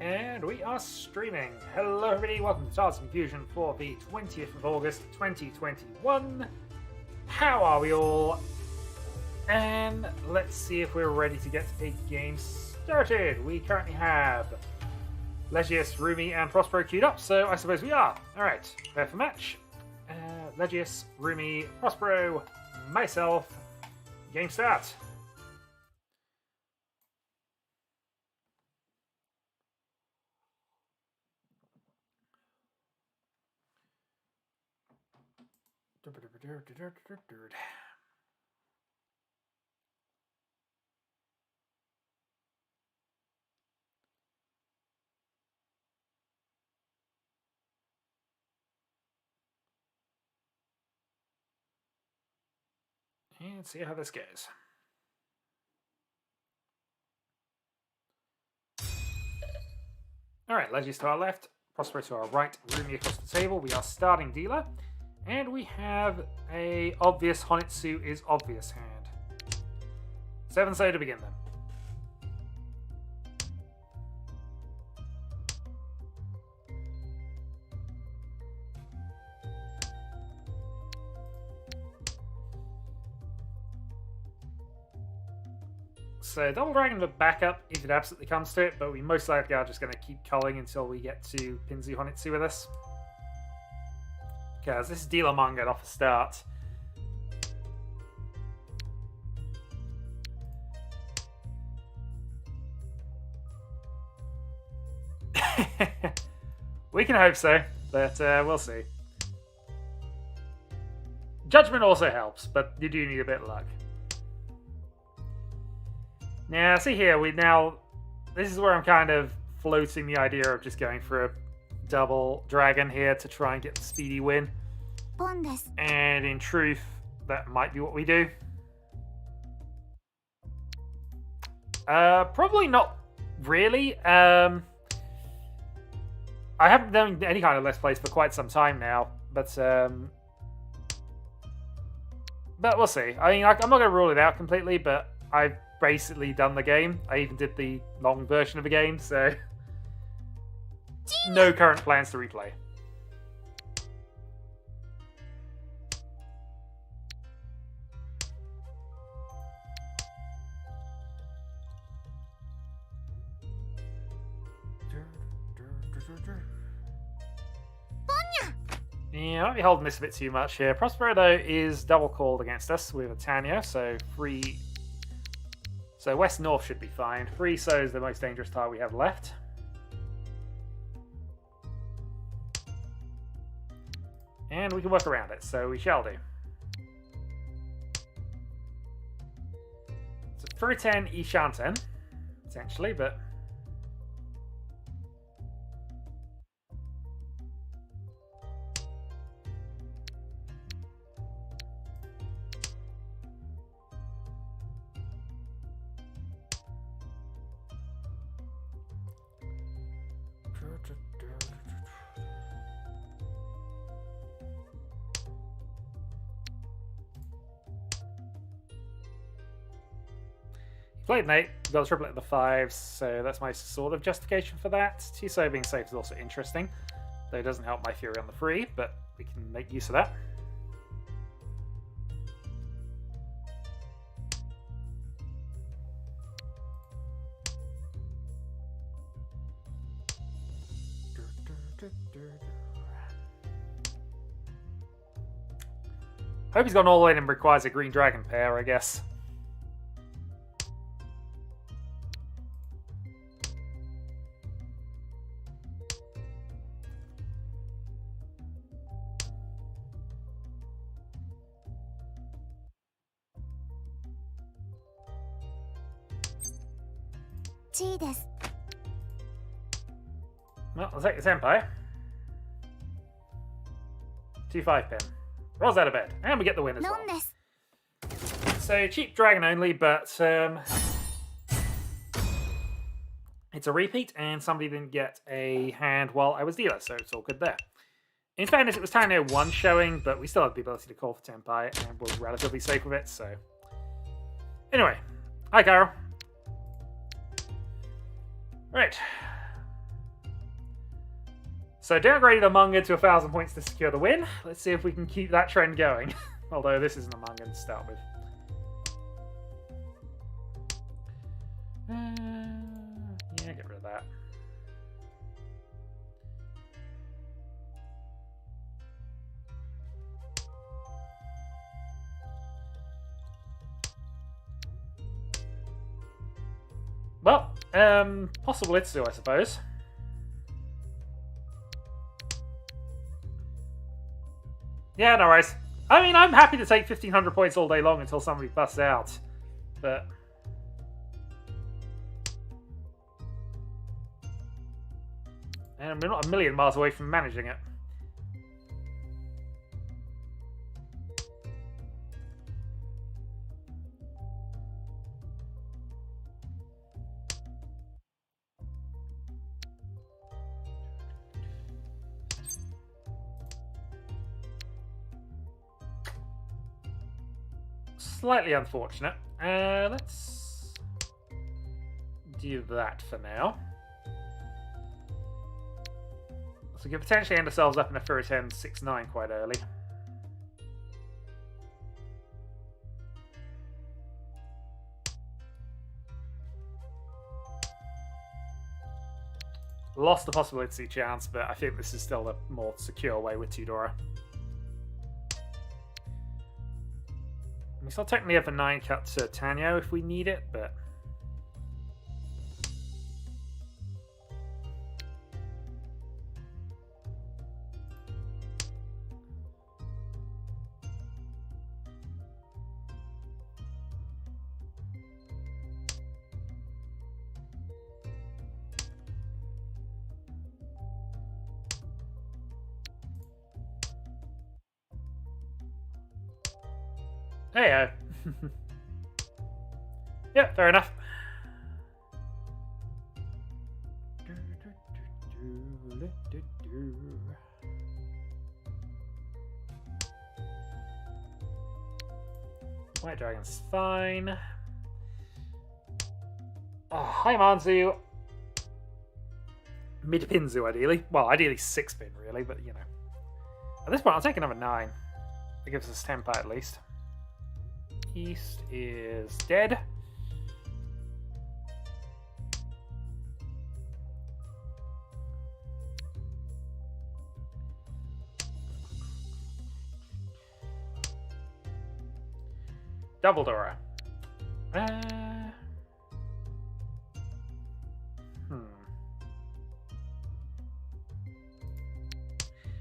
And we are streaming. Hello everybody, welcome to Stars Confusion for the 20th of August 2021. How are we all? And let's see if we're ready to get a game started. We currently have Legius, Rumi, and Prospero queued up, so I suppose we are. Alright, prepare for match. Legius, Rumi, Prospero, myself, game start. And see how this goes. Alright, Legius to our left, Prospero to our right, Rumi across the table. We are starting dealer. And we have a obvious Honitsu is obvious hand. 7 so to begin then. So Double Dragon to backup if it absolutely comes to it, but we most likely are just going to keep culling until we get to Pinzu Honitsu with us. Because this is dealer manga off the start. We can hope so, but we'll see. Judgment also helps, but you do need a bit of luck. Now, see here, this is where I'm kind of floating the idea of just going for a double dragon here to try and get the speedy win. And in truth, that might be what we do. Probably not really. I haven't done any kind of Let's Plays for quite some time now, but we'll see. I mean, I'm not going to rule it out completely, but I've basically done the game. I even did the long version of the game, so no current plans to replay. Yeah, I might be holding this a bit too much here. Prospero, though, is double called against us with a Tanya, so free. So west-north should be fine. Free so is the most dangerous tile we have left. And we can work around it, so we shall do. So Furiten Ishanten, essentially, but played Nate, got a triplet of the 5s, so that's my sort of justification for that. Tiso being safe is also interesting, though it doesn't help my theory on the free, but we can make use of that. Hope he's gone all in and requires a green dragon pair, I guess. Well, I'll take the Senpai. 2-5 pin. Rolls out of bed. And we get the win as well. So, cheap dragon only, but it's a repeat, and somebody didn't get a hand while I was dealer, so it's all good there. In fairness, it was Tanya 1 showing, but we still had the ability to call for Senpai, and we're relatively safe with it, so. Anyway, hi Carol. Right. So downgraded a manga to 1,000 points to secure the win. Let's see if we can keep that trend going. Although this isn't a manga to start with. Yeah, get rid of that. Well, possible Itsu, I suppose. Yeah, no worries. I mean, I'm happy to take 1,500 points all day long until somebody busts out. But... and we're not a million miles away from managing it. Slightly unfortunate. Let's do that for now. So we could potentially end ourselves up in a Furuten 6-9 quite early. Lost the possibility chance, but I think this is still the more secure way with Tudora. We still technically have a 9 cut to Tanyo if we need it, but... hey, yeah, fair enough. White Dragon's fine. Oh, hi, Manzu. Mid-Pinzu, ideally. Well, ideally 6-pin, really, but, you know. At this point, I'll take another 9. That gives us tempo at least. East is dead. Double Dora.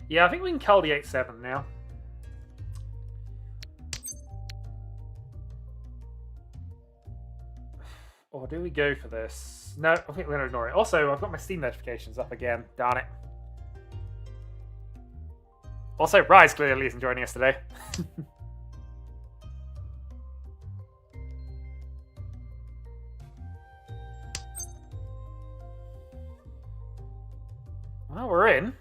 Yeah, I think we can cull the 8-7 now. Or do we go for this? No, I think we're going to ignore it. Also, I've got my Steam notifications up again. Darn it. Also, Rise clearly isn't joining us today. Well, we're in.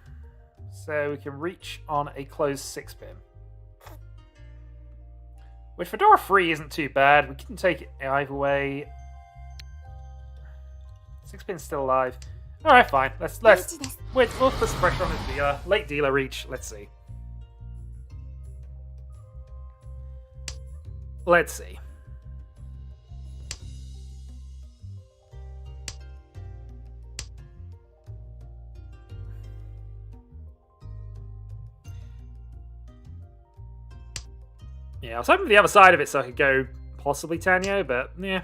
So we can reach on a closed 6-pin. Which for door 3 isn't too bad. We can take it either way. 6-pin's still alive. Alright, fine. We'll put some pressure on his dealer. Late dealer reach. Let's see. Let's see. Yeah, I was hoping for the other side of it so I could go possibly Tanyo, but yeah.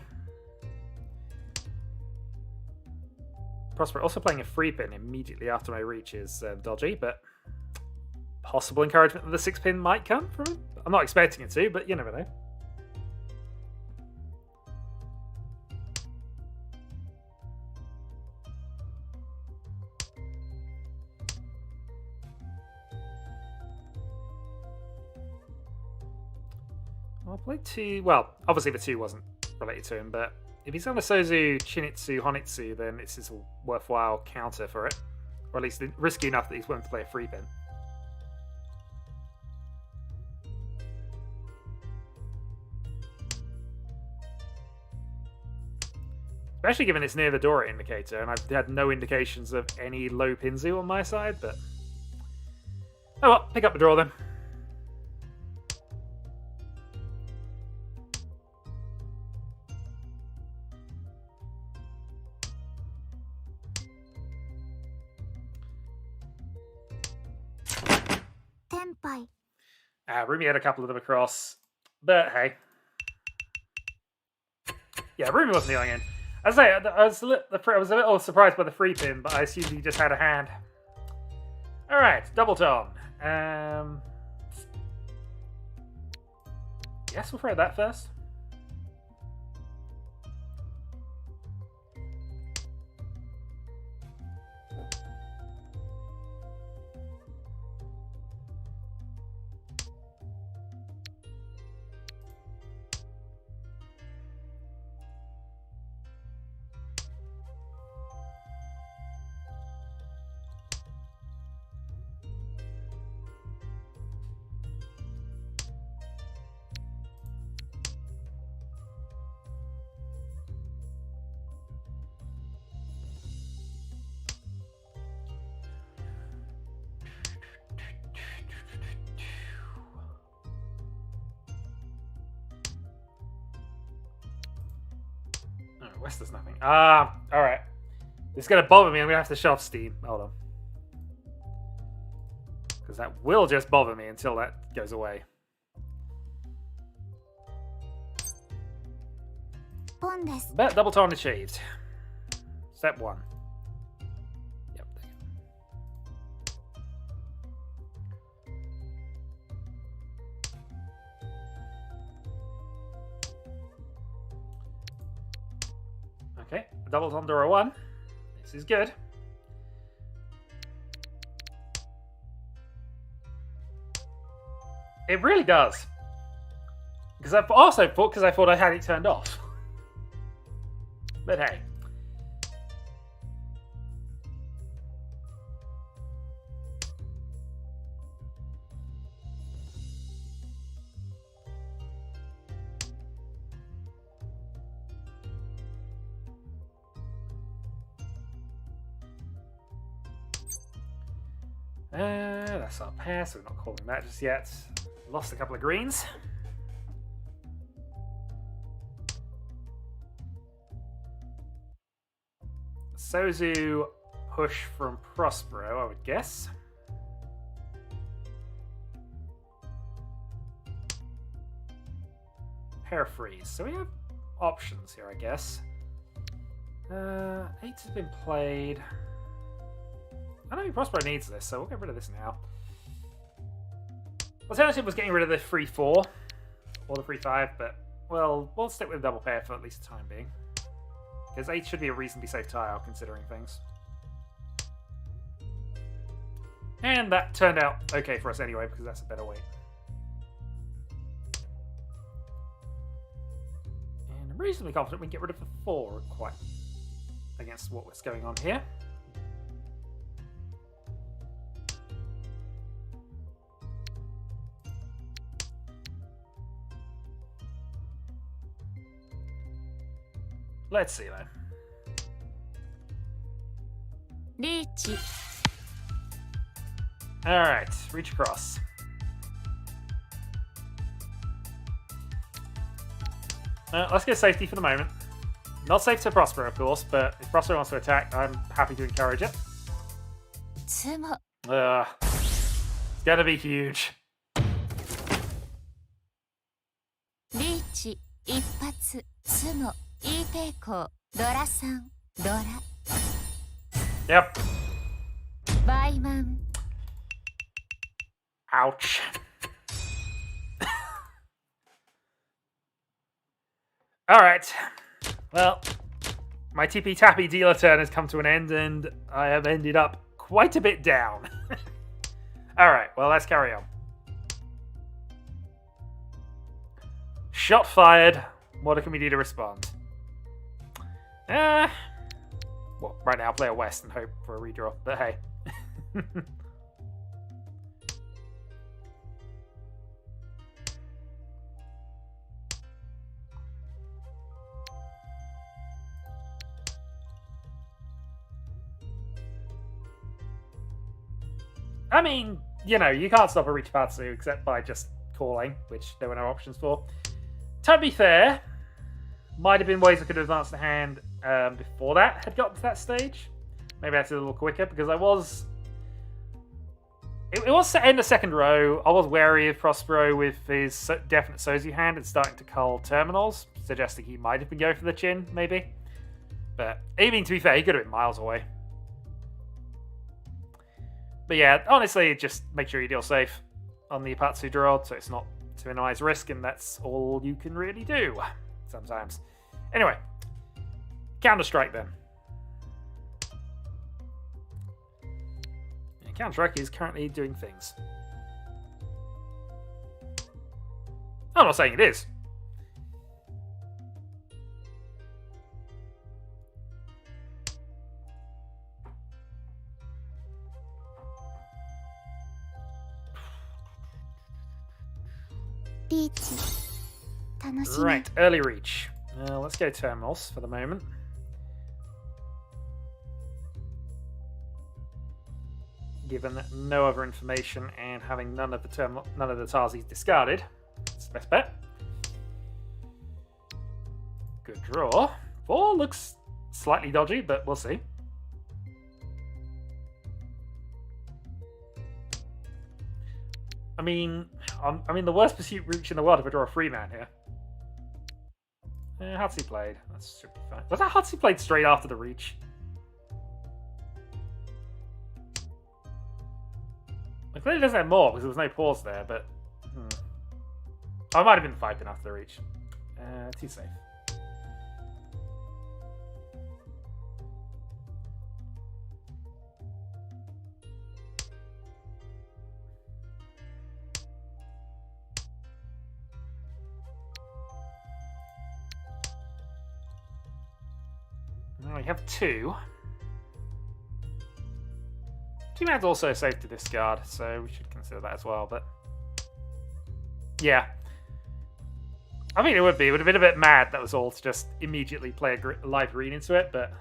Prosper also playing a 3-pin immediately after my reach is dodgy, but possible encouragement that the 6-pin might come from him. I'm not expecting it to, but you never know. I'll play 2. Well, obviously the 2 wasn't related to him, but if he's on a Sozu, Chinitsu, Honitsu, then this is a worthwhile counter for it. Or at least risky enough that he's willing to play a 3-pin. Especially given it's near the door indicator, and I've had no indications of any low Pinzu on my side, but... Oh well, pick up the draw then. Rumi had a couple of them across, but hey. Yeah, Rumi wasn't dealing in. As I say, I was a little surprised by the free pin, but I assumed he just had a hand. Alright, double tone. Yes, we'll throw that first. West does nothing. Alright. It's going to bother me. I'm going to have to shut off Steam. Hold on. Because that will just bother me until that goes away. Bet double tone achieved. Step 1. Yep, there you go. Okay, double on Dora 1. This is good. It really does. Because I also thought, I thought I had it turned off. But hey. That's our pair, so we're not calling that just yet. Lost a couple of greens. Sozu push from Prospero, I would guess. Pair freeze. So we have options here, I guess. 8 has been played. I don't think Prospero needs this, so we'll get rid of this now. Alternative was getting rid of the 3-4 or the 3-5, but well, we'll stick with a double pair for at least the time being. Because 8 should be a reasonably safe tile, considering things. And that turned out okay for us anyway, because that's a better weight. And I'm reasonably confident we can get rid of the 4 quite against what's going on here. Let's see though. Riichi. Alright, reach across. Let's get safety for the moment. Not safe to Prospero, of course, but if Prospero wants to attack, I'm happy to encourage it. It's gonna be huge. Riichi, 一発、Tsumo, いい抵抗、ドラ3、ドラ。Yep. バイマン。Ouch. Alright. Well, my TP Tappy dealer turn has come to an end, and I have ended up quite a bit down. Alright, well, let's carry on. Shot fired. What can we do to respond? Well, right now I'll play a West and hope for a redraw, but hey. I mean, you know, you can't stop a Riichi Patsu except by just calling, which there were no options for. To be fair, might have been ways I could have advanced the hand before that had gotten to that stage. Maybe I had to do a little quicker because I was... It was in the second row. I was wary of Prospero with his definite Sozu hand and starting to cull terminals, suggesting he might have been going for the chin, maybe. But, I mean, to be fair, he could have been miles away. But yeah, honestly, just make sure you deal safe on the Ipatsu draw, so it's not to minimize risk, and that's all you can really do sometimes. Anyway, Counter-Strike then. Counter-Strike is currently doing things. I'm not saying it is. Right, early reach. Let's go terminals for the moment. Given no other information and having none of the Tazis discarded, it's the best bet. Good draw. 4 looks slightly dodgy, but we'll see. I mean, the worst pursuit reach in the world if I draw a 3-man here. Hatsu played. That should be fine. Was that Hatsu played straight after the reach? It clearly doesn't have more because there was no pause there, but... Oh, it might have been 5-pin after the reach. Too safe. Now we have 2. 2-man's also safe to discard, so we should consider that as well, but... Yeah. I mean, it would be. It would have been a bit mad, that was all, to just immediately play a live green into it, but...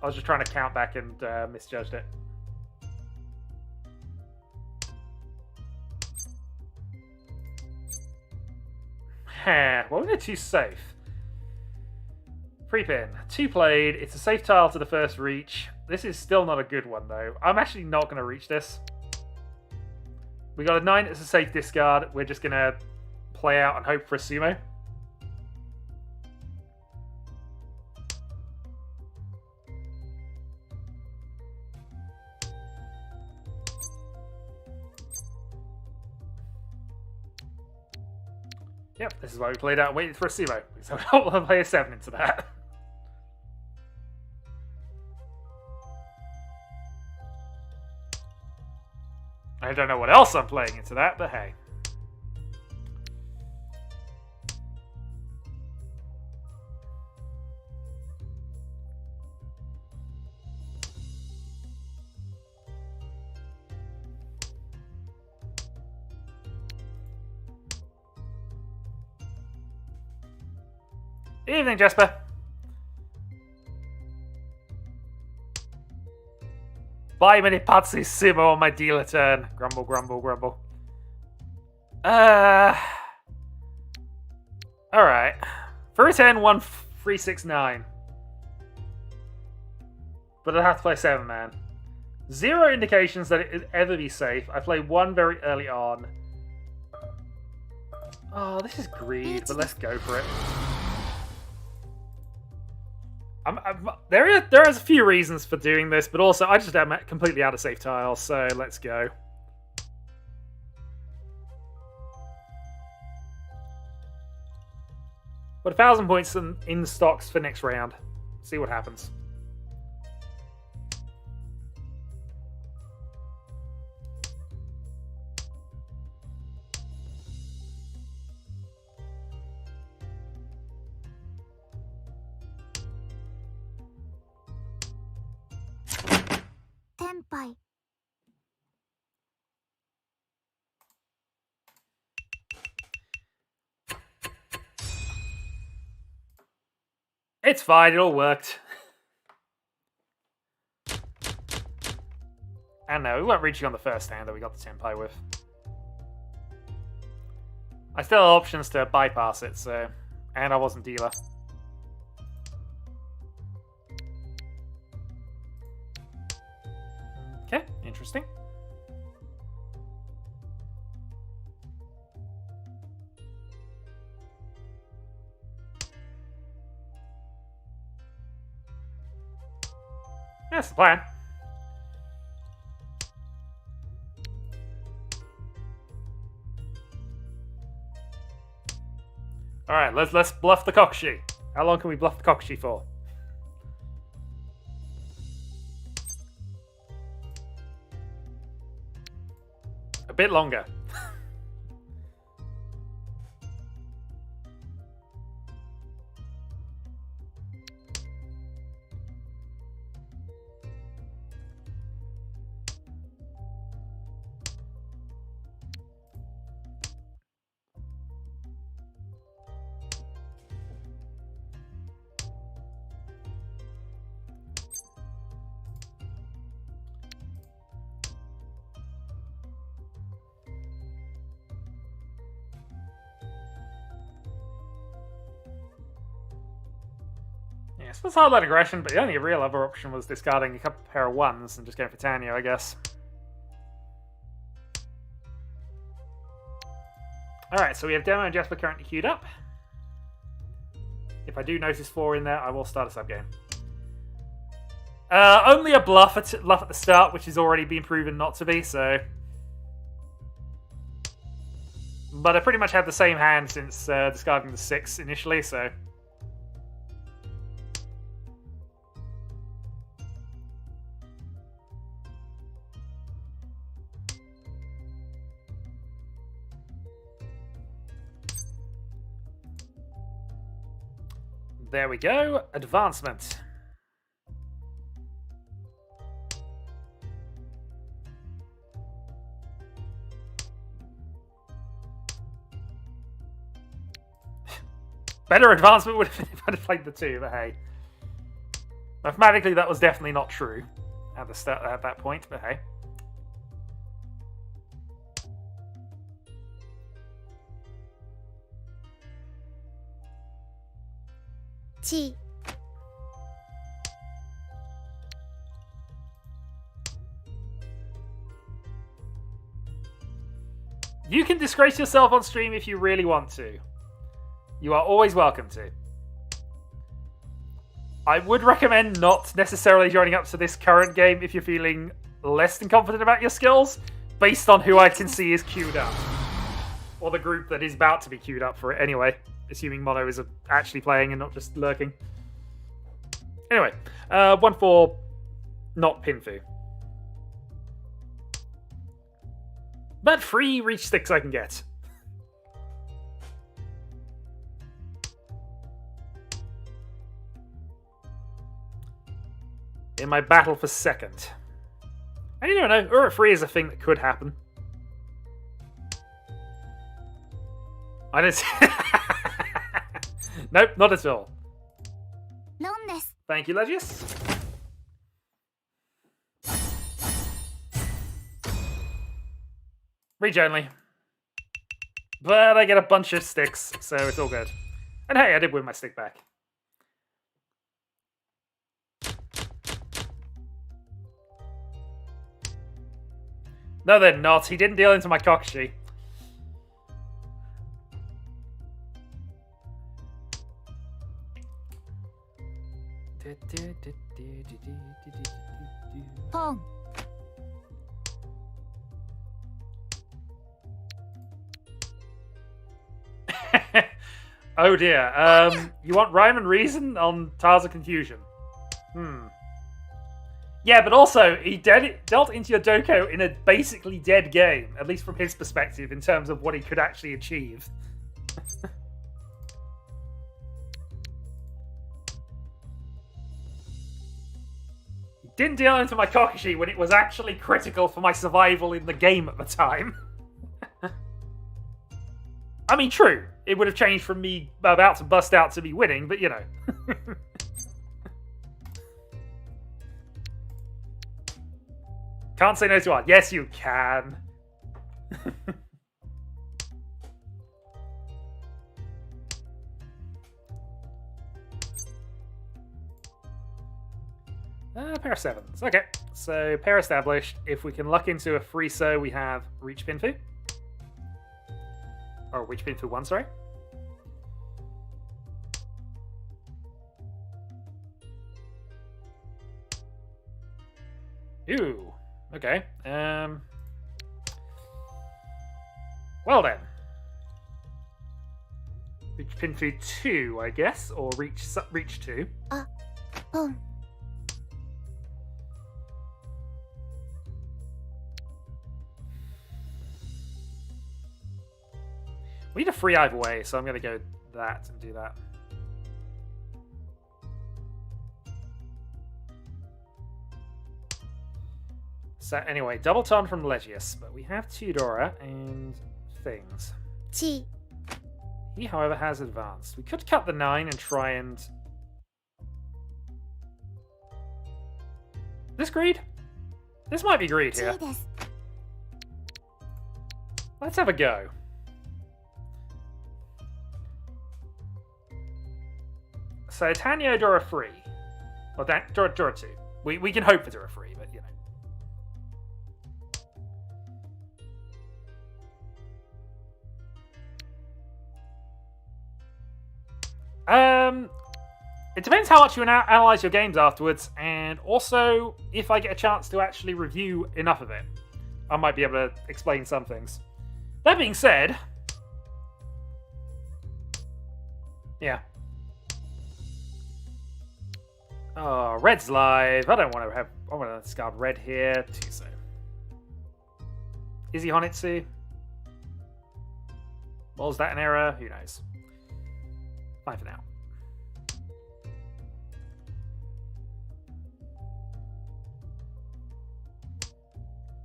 I was just trying to count back and misjudged it. Well, we're going too safe. 3-pin. 2 played. It's a safe tile to the first reach. This is still not a good one, though. I'm actually not going to reach this. We got a 9 as a safe discard. We're just going to play out and hope for a sumo. Yep, this is why we played out and waited for a sumo. So I don't want to play a 7 into that. I don't know what else I'm playing into that, but hey. Evening, Jasper. Buy many Patsu sumo on my dealer turn. Grumble, grumble, grumble. Alright. For a 10, 1 3 6 9. But I'd have to play 7-man. 0 indications that it would ever be safe. I play 1 very early on. Oh, this is greed, but let's go for it. There is a few reasons for doing this, but also I just am completely out of safe tiles, so let's go. But 1,000 points in stocks for next round. See what happens. It's fine, it all worked. And no, we weren't reaching on the first hand that we got the Tenpai with. I still have options to bypass it, so... And I wasn't dealer. Okay, interesting. That's the plan. Alright, let's bluff the Kokushi. How long can we bluff the Kokushi for? A bit longer. Yeah, so it's hardline aggression, but the only real other option was discarding a couple pair of ones and just going for Tanyo, I guess. Alright, so we have Demo and Jasper currently queued up. If I do notice 4 in there, I will start a sub-game. Only a bluff at the start, which has already been proven not to be, so... But I pretty much had the same hand since discarding the 6 initially, so... There we go. Advancement. Better advancement would have been if I'd have played the 2, but hey. Mathematically, that was definitely not true at the start at that point, but hey. Chi. You can disgrace yourself on stream if you really want to. You are always welcome to. I would recommend not necessarily joining up to this current game if you're feeling less than confident about your skills, based on who I can see is queued up. Or the group that is about to be queued up for it anyway. Assuming Mono is actually playing and not just lurking. Anyway, 1-4, not Pinfu. But free reach sticks I can get. In my battle for second. And you don't know, Ura free is a thing that could happen. I didn't see... Nope, not at all. Thank you, Legius. Reach only. But I get a bunch of sticks, so it's all good. And hey, I did win my stick back. No, they're not. He didn't deal into my Kokushi. Pong. Oh dear. You want rhyme and reason on Tiles of Confusion? Yeah, but also, he dealt into your Doko in a basically dead game, at least from his perspective, in terms of what he could actually achieve. He didn't deal into my Kokushi when it was actually critical for my survival in the game at the time. I mean, true. It would have changed from me about to bust out to me winning, but you know. Can't say no to art. Yes, you can. Pair of sevens. Okay, so pair established. If we can luck into a free so, we have Riichi Pinfu. Or Riichi Pinfu 1, sorry. Ooh, okay. Well then. Riichi Pinfu 2, I guess, or Riichi 2. Oh. We need a free either way, so I'm going to go that and do that. So anyway, double ton from Legius, but we have Tudora and things. Chi. He, however, has advanced. We could cut the 9 and try and... This greed? This might be greed here. Let's have a go. So Tanya, Dora free. Or Dora 2. We can hope for Dora free, but you know. It depends how much you analyze your games afterwards, and also if I get a chance to actually review enough of it, I might be able to explain some things. That being said, yeah. Oh, red's live. I don't want to have. I want to discard red here. So, is he Honitsu? Was that an error? Who knows? Fine for now.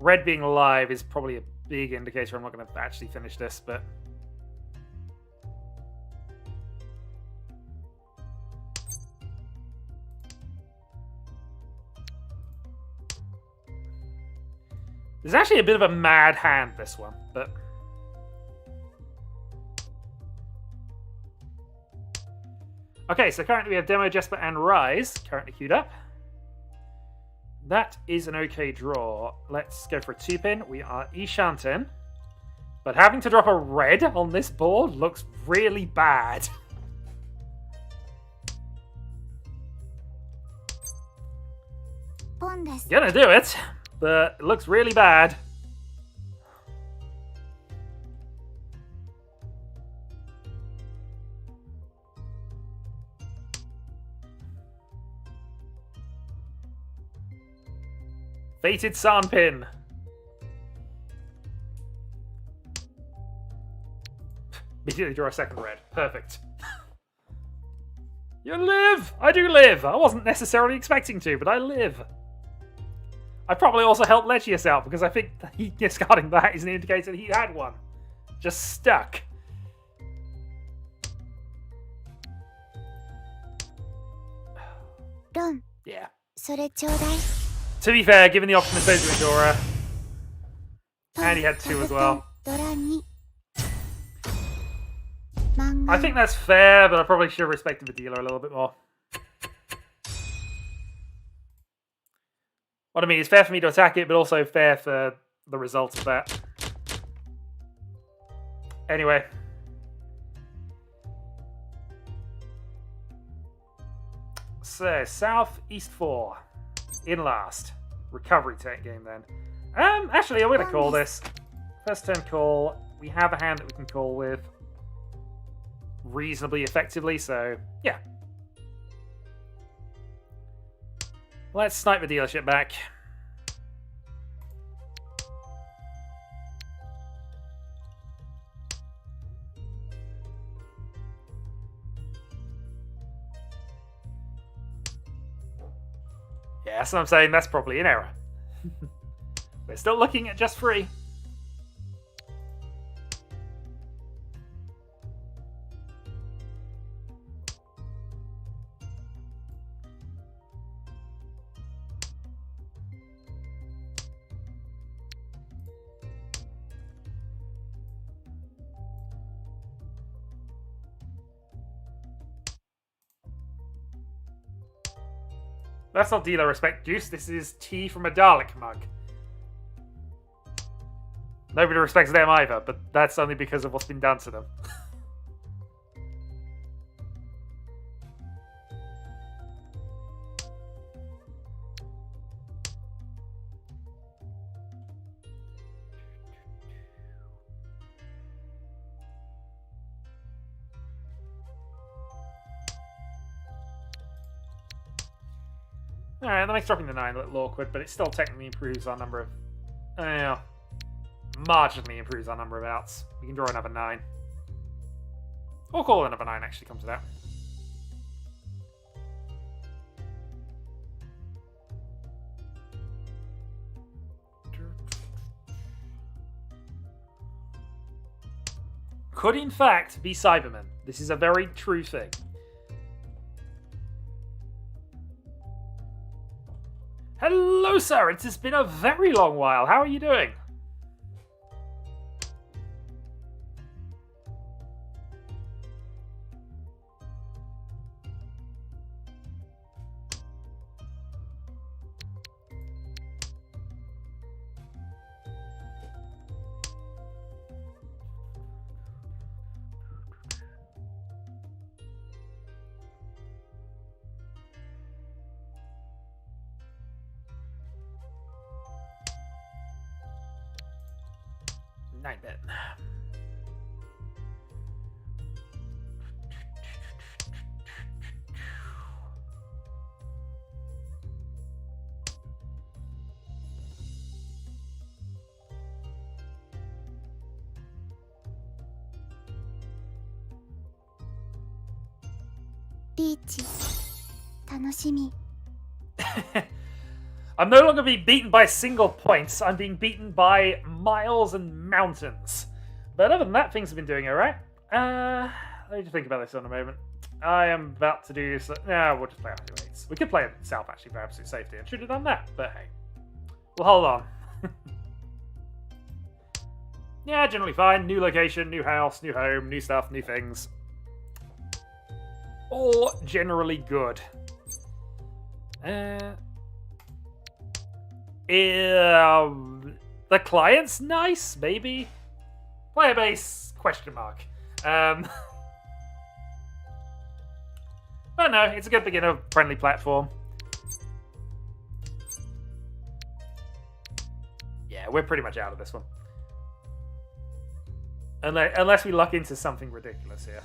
Red being live is probably a big indicator I'm not going to actually finish this, but... There's actually a bit of a mad hand, this one, but... Okay, so currently we have Demo, Jesper, and Rise currently queued up. That is an okay draw. Let's go for a 2-pin. We are Ishanten. But having to drop a red on this board looks really bad. Gonna do it, but it looks really bad. Fated Sanpin. Immediately draw a second red. Perfect. You live! I do live! I wasn't necessarily expecting to, but I live. I probably also helped Legius out, because I think that he discarding that is an indicator that he had one. Just stuck. Ron. Yeah. それちょうだい To be fair, given the option to save Dora, and he had 2 as well. I think that's fair, but I probably should have respected the dealer a little bit more. What I mean, it's fair for me to attack it, but also fair for the result of that. Anyway. So, South East 4. In last. Recovery tank game then. Actually, I'm going to call this. First turn call. We have a hand that we can call with reasonably effectively, so yeah. Let's snipe the dealership back. Yeah, that's what I'm saying. That's probably an error. We're still looking at just free. That's not dealer respect juice. This is tea from a Dalek mug. Nobody respects them either, but that's only because of what's been done to them. Alright, that makes dropping the 9 a little awkward, but it still technically improves our number of... marginally improves our number of outs. We can draw another 9. Or call another 9, actually, comes to that. Could, in fact, be Cybermen. This is a very true thing. Hello, sir. It's been a very long while. How are you doing? Nightbit. Riichi, 楽しみ. I'm no longer being beaten by single points. I'm being beaten by miles and mountains. But other than that, things have been doing alright. Let me just think about this for a moment. I am about to do... No, we'll just play out anyways. We could play it south, actually, for absolute safety. I should have done that, but hey. We'll hold on. Yeah, generally fine. New location, new house, new home, new stuff, new things. All generally good. The client's nice, maybe? Player base, question mark. But no, it's a good beginner-friendly platform. Yeah, we're pretty much out of this one. Unless we luck into something ridiculous here.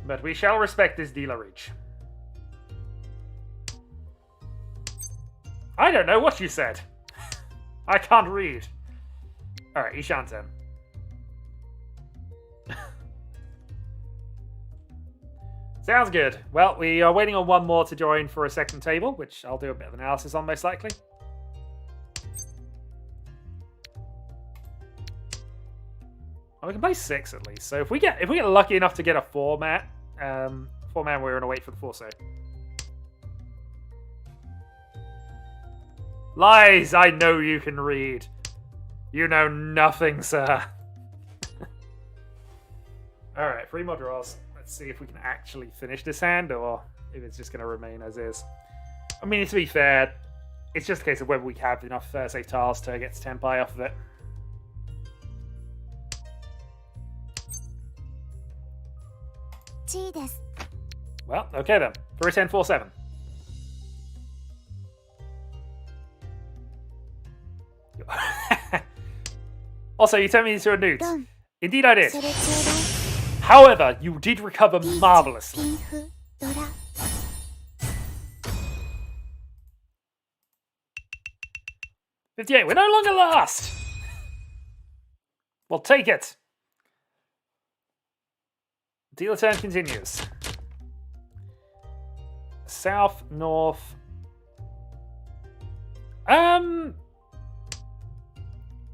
But we shall respect this dealer reach. I don't know what you said. I can't read. Alright, Ishanten. Sounds good. Well, we are waiting on one more to join for a second table, which I'll do a bit of analysis on, most likely. Oh, we can play 6 at least. So if we get lucky enough to get a 4-man, we're gonna wait for the 4-so. Lies! I know you can read. You know nothing, sir. Alright, 3 more draws. Let's see if we can actually finish this hand, or if it's just going to remain as is. I mean, to be fair, it's just a case of whether we have enough safe tiles to get to Tenpai off of it. Well, okay then. 3, 10, 4, 7. Also, you turned me into a newt. Indeed I did. However, you did recover marvelously. 58, we're no longer last! We'll take it. Dealer turn continues. South, north.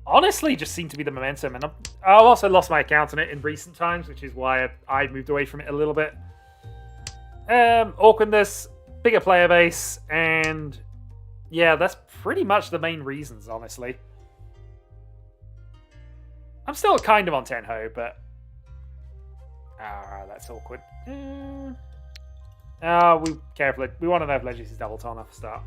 Honestly, just seemed to be the momentum, and I've also lost my account on it in recent times, which is why I moved away from it a little bit. Awkwardness, bigger player base, and yeah, that's pretty much the main reasons, honestly. I'm still kind of on Tenho, but that's awkward. We carefully. We want to know if Legis is double Tona for start.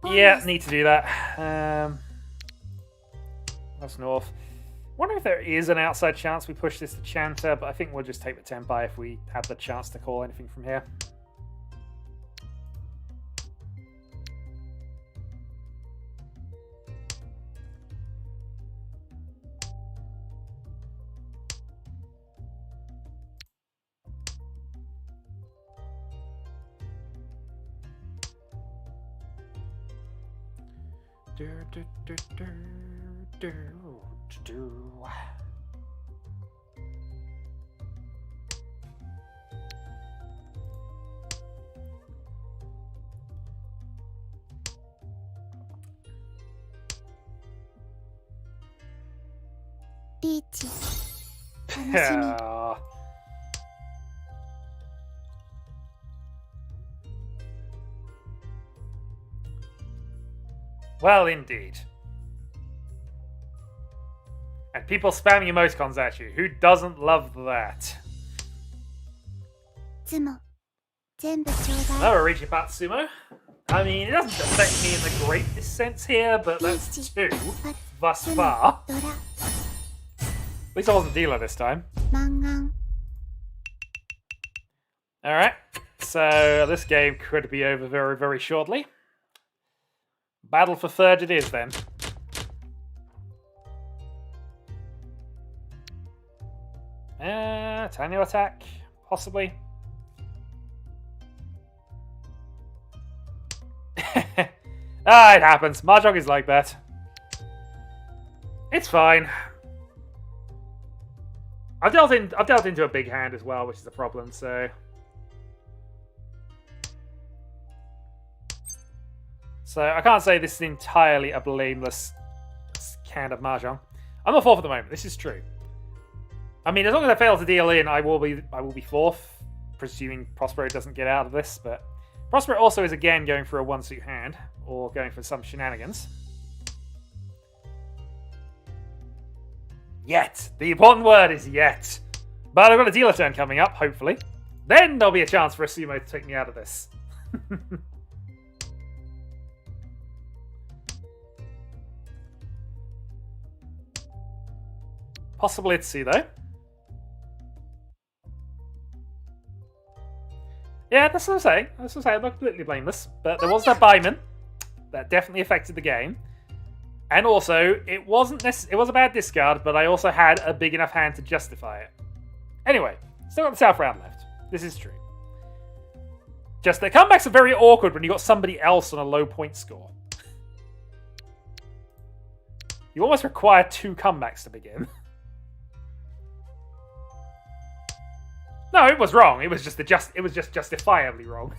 Yeah, need to do that. That's north. Wonder if there is an outside chance we push this to Chanter, but I think we'll just take the Tempai if we have the chance to call anything from here. Riichi. Yeah. Well, indeed. And people spamming emoticons at you. Who doesn't love that? つも全部ちょうだい。 Another Riichi Patsumo. I mean, it doesn't affect me in the greatest sense here, but that's two thus far. ドラ At least I wasn't dealer this time. マンガン Alright, so this game could be over very, very shortly. Battle for third it is then. Tanyo attack, possibly. It happens. Mahjong is like that. It's fine. I've dealt into a big hand as well, which is a problem, so. So I can't say this is entirely a blameless hand of Mahjong. I'm not fourth at the moment, this is true. I mean, as long as I fail to deal in, I will be fourth, presuming Prospero doesn't get out of this, but Prospero also is again going for a one-suit hand, or going for some shenanigans. Yet. The important word is yet. But I've got a dealer turn coming up, hopefully. Then there'll be a chance for a sumo to take me out of this. Possibly Itsu, though. Yeah, that's what I'm saying. That's what I'm saying. I'm not completely blameless. But there was that Baiman. That definitely affected the game. And also, it was a bad discard, but I also had a big enough hand to justify it. Anyway, still got the South round left. This is true. Just the comebacks are very awkward when you got somebody else on a low point score. You almost require 2 comebacks to begin. No, it was wrong. It was just justifiably wrong.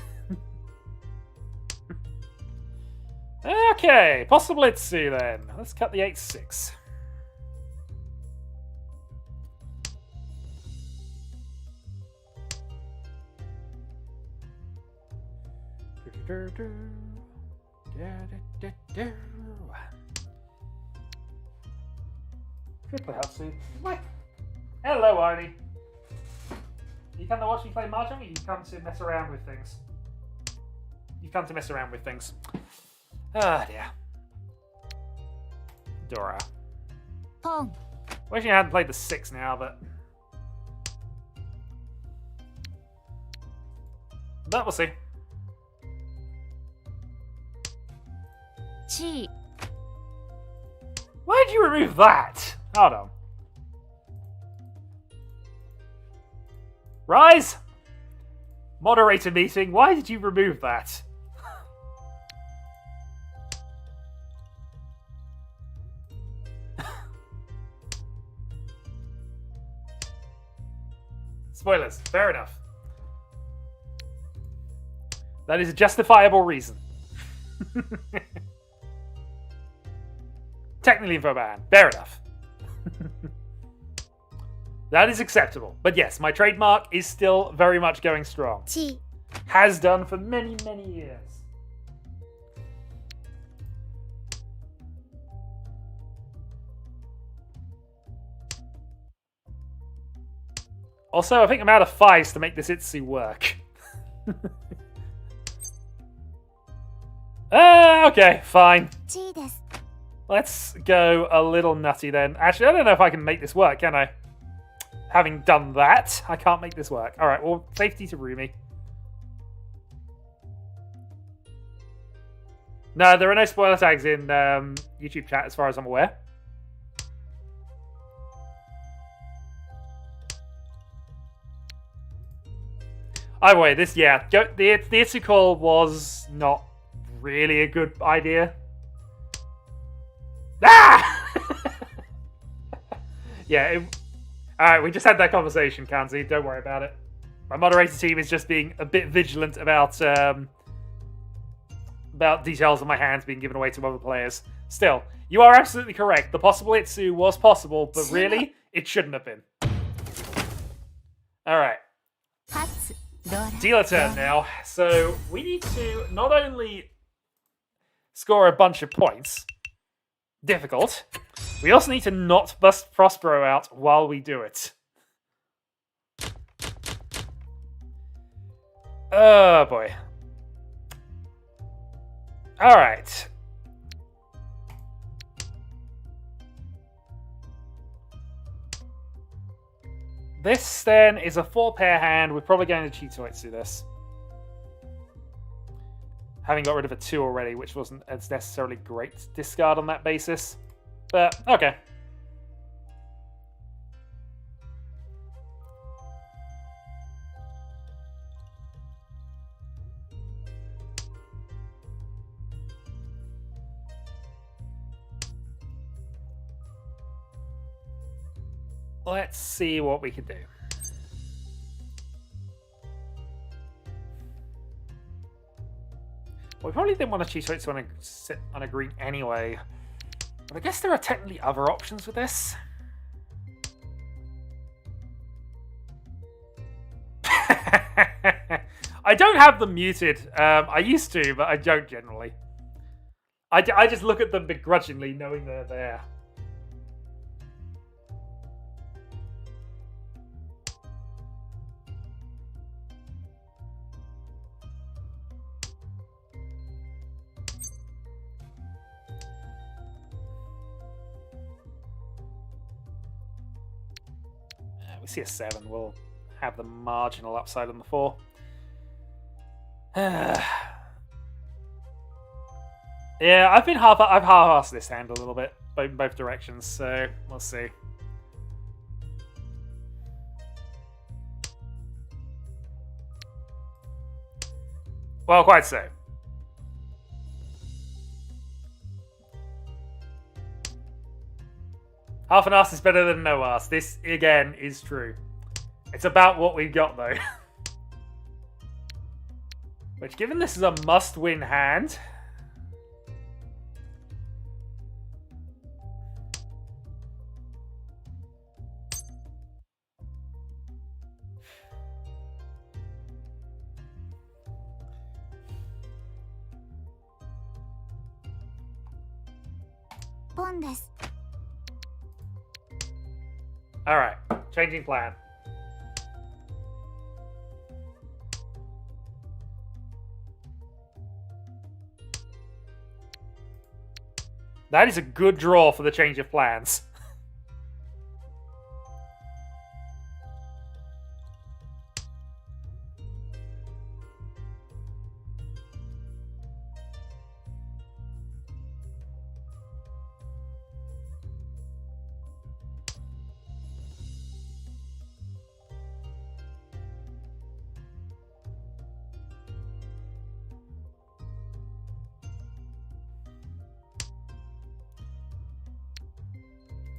Okay, possible Itsu then. Let's cut the 8-6. Triple Hatsu. Hello, Arnie. You come to watch me play Mahjong, or you come to mess around with things? You come to mess around with things. Ah, dear. Dora. Pong. Wishing I hadn't played the 6 now, but we'll see. Chi. Why did you remove that? Hold on. Rise! Moderator meeting, why did you remove that? Spoilers, fair enough. That is a justifiable reason. Technically info ban, fair enough. That is acceptable. But yes, my trademark is still very much going strong. Chi. Has done for many, many years. Also, I think I'm out of fives to make this Itsu work. Okay, fine. 1位です Let's go a little nutty then. Actually, I don't know if I can make this work, can I? Having done that, I can't make this work. Alright, well, safety to Rumi. No, there are no spoiler tags in YouTube chat as far as I'm aware. Either way, this, yeah, the Itsu call was not really a good idea. Ah! Yeah, alright, we just had that conversation, Kanzi. Don't worry about it. My moderator team is just being a bit vigilant about details of my hands being given away to other players. Still, you are absolutely correct. The possible Itsu was possible, but really, it shouldn't have been. Alright. 勝つドラ Dealer turn now. So we need to not only score a bunch of points, difficult, we also need to not bust Prospero out while we do it. Oh boy. Alright. This then is a 4-pair hand. We're probably going to Chitoitsu this. Having got rid of a 2 already, which wasn't as necessarily great to discard on that basis. But, okay. Let's see what we can do. Well, we probably didn't want to cheat it to sit on a green anyway. But I guess there are technically other options with this. I don't have them muted. I used to, but I don't generally. I just look at them begrudgingly, knowing they're there. We see a 7. We'll have the marginal upside on the 4. Yeah, I've half-assed this hand a little bit, in both directions, so we'll see. Well, quite so. Half an ass is better than no ass. This, again, is true. It's about what we've got, though. Which, given this is a must-win hand...ポンです Alright, changing plan. That is a good draw for the change of plans.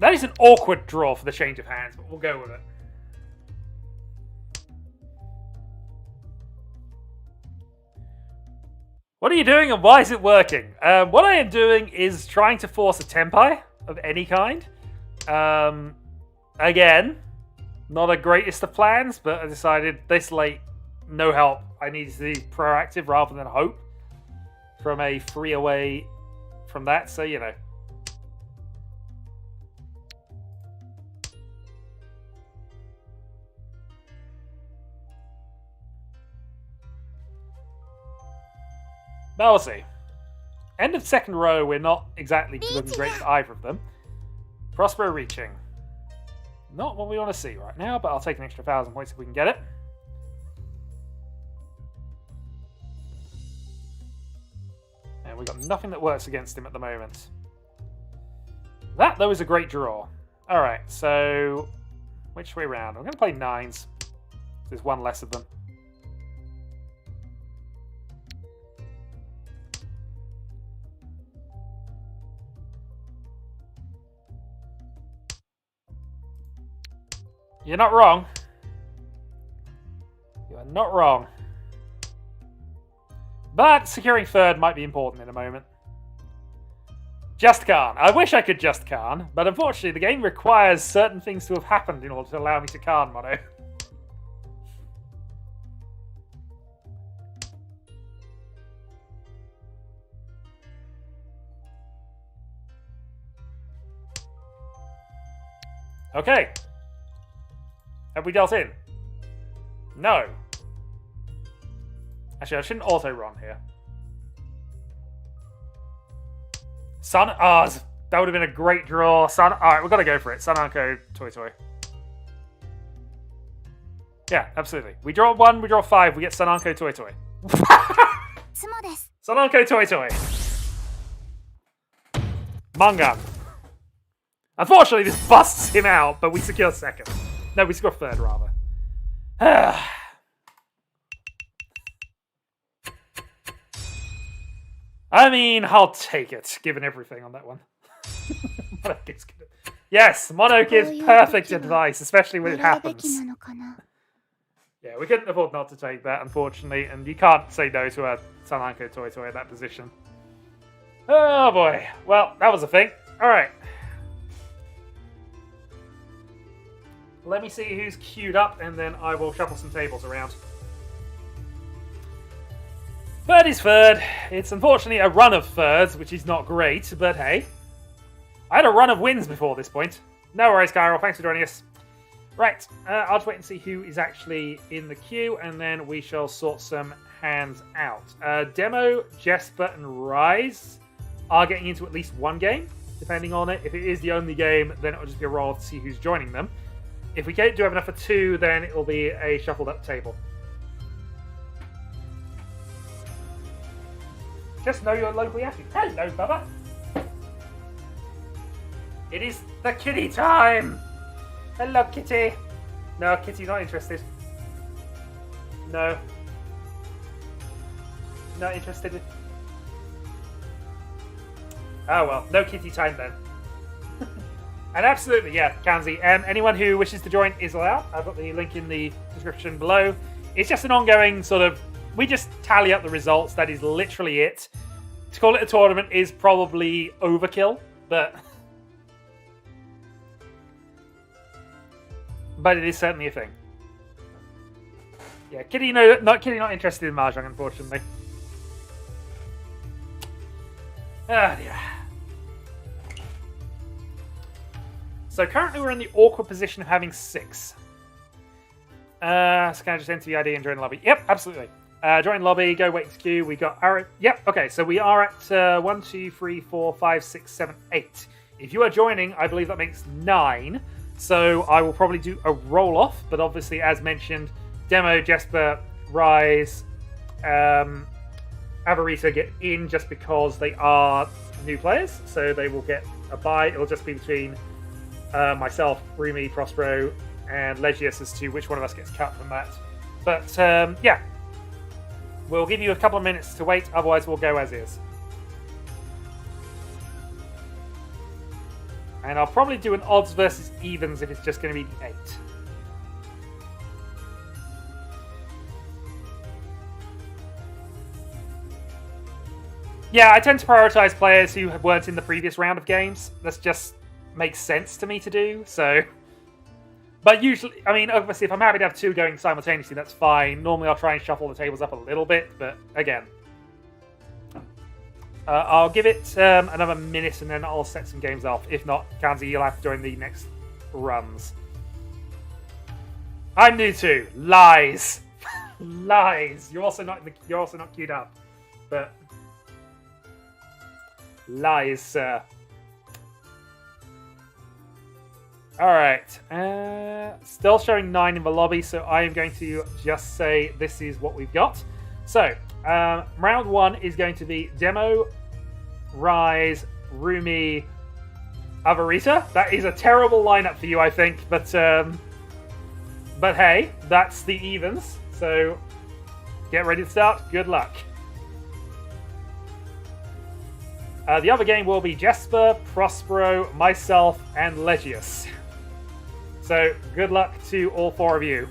That is an awkward draw for the change of hands, but we'll go with it. What are you doing and why is it working? What I am doing is trying to force a Tenpai of any kind. Again, not a greatest of plans, but I decided this late, no help. I needed to be proactive rather than hope from a free away from that, so you know. But we'll see. End of second row, we're not exactly looking great for either of them. Prospero reaching. Not what we want to see right now, but I'll take an extra 1,000 points if we can get it. And we've got nothing that works against him at the moment. That, though, is a great draw. Alright, so which way round? I'm going to play 9s. There's one less of them. You're not wrong. You are not wrong. But securing third might be important in a moment. Just Khan. I wish I could just Khan, but unfortunately the game requires certain things to have happened in order to allow me to Khan mono. Okay. Have we dealt in? No. Actually, I shouldn't auto-run here. Sun... Ah, that would have been a great draw. Sun... Alright, we've got to go for it. Sananko, Toy Toy. Yeah, absolutely. We draw 1, we draw 5, we get Sananko, Toy Toy. Sananko, Toy Toy. Mangan. Unfortunately, this busts him out, but we secure second. No, we score third, rather. I mean, I'll take it, given everything on that one. Yes, Mono gives perfect advice, especially when it happens. Yeah, we couldn't afford not to take that, unfortunately, and you can't say no to a Sananko Toy Toy at that position. Oh boy. Well, that was a thing. Alright. Let me see who's queued up, and then I will shuffle some tables around. Third is third. It's unfortunately a run of thirds, which is not great, but hey. I had a run of wins before this point. No worries, Kyril. Thanks for joining us. Right, I'll just wait and see who is actually in the queue, and then we shall sort some hands out. Demo, Jesper, and Rise are getting into at least one game, depending on it. If it is the only game, then it'll just be a roll to see who's joining them. If we do have enough for 2, then it will be a shuffled up table. Just know you're locally active. Hello, Bubba. It is the kitty time. Hello, kitty. No, kitty's not interested. No. Not interested. Oh well, no kitty time then. And absolutely, yeah, Kanzi. Anyone who wishes to join is allowed. I've got the link in the description below. It's just an ongoing sort of... We just tally up the results. That is literally it. To call it a tournament is probably overkill, but it is certainly a thing. Yeah, Kitty not interested in Mahjong, unfortunately. Ah, dear. So currently we're in the awkward position of having 6. So can I just enter the ID and join the lobby? Yep, absolutely. Join lobby, go wait to queue. We got our... Yep, okay, so we are at 1, 2, 3, 4, 5, 6, 7, 8. If you are joining, I believe that makes 9. So I will probably do a roll-off, but obviously, as mentioned, Demo, Jesper, Rise, Avarita get in just because they are new players, so they will get a bye. It'll just be between myself, Rumi, Prospero, and Legius as to which one of us gets cut from that. But, yeah. We'll give you a couple of minutes to wait, otherwise we'll go as is. And I'll probably do an odds versus evens if it's just going to be the 8. Yeah, I tend to prioritize players who weren't in the previous round of games. That just makes sense to me to do, so... But usually, I mean, obviously, if I'm happy to have 2 going simultaneously, that's fine. Normally, I'll try and shuffle the tables up a little bit, but again. I'll give it another minute, and then I'll set some games off. If not, Kanzi, you'll have to join the next runs. I'm new too. Lies. Lies. You're also not queued up. But Lies, sir. Alright. Still showing 9 in the lobby, so I am going to just say this is what we've got. So, round 1 is going to be Demo, Rise, Rumi, Avarita. That is a terrible lineup for you, I think, but hey, that's the evens, so get ready to start. Good luck. The other game will be Jesper, Prospero, myself, and Legius. So, good luck to all 4 of you.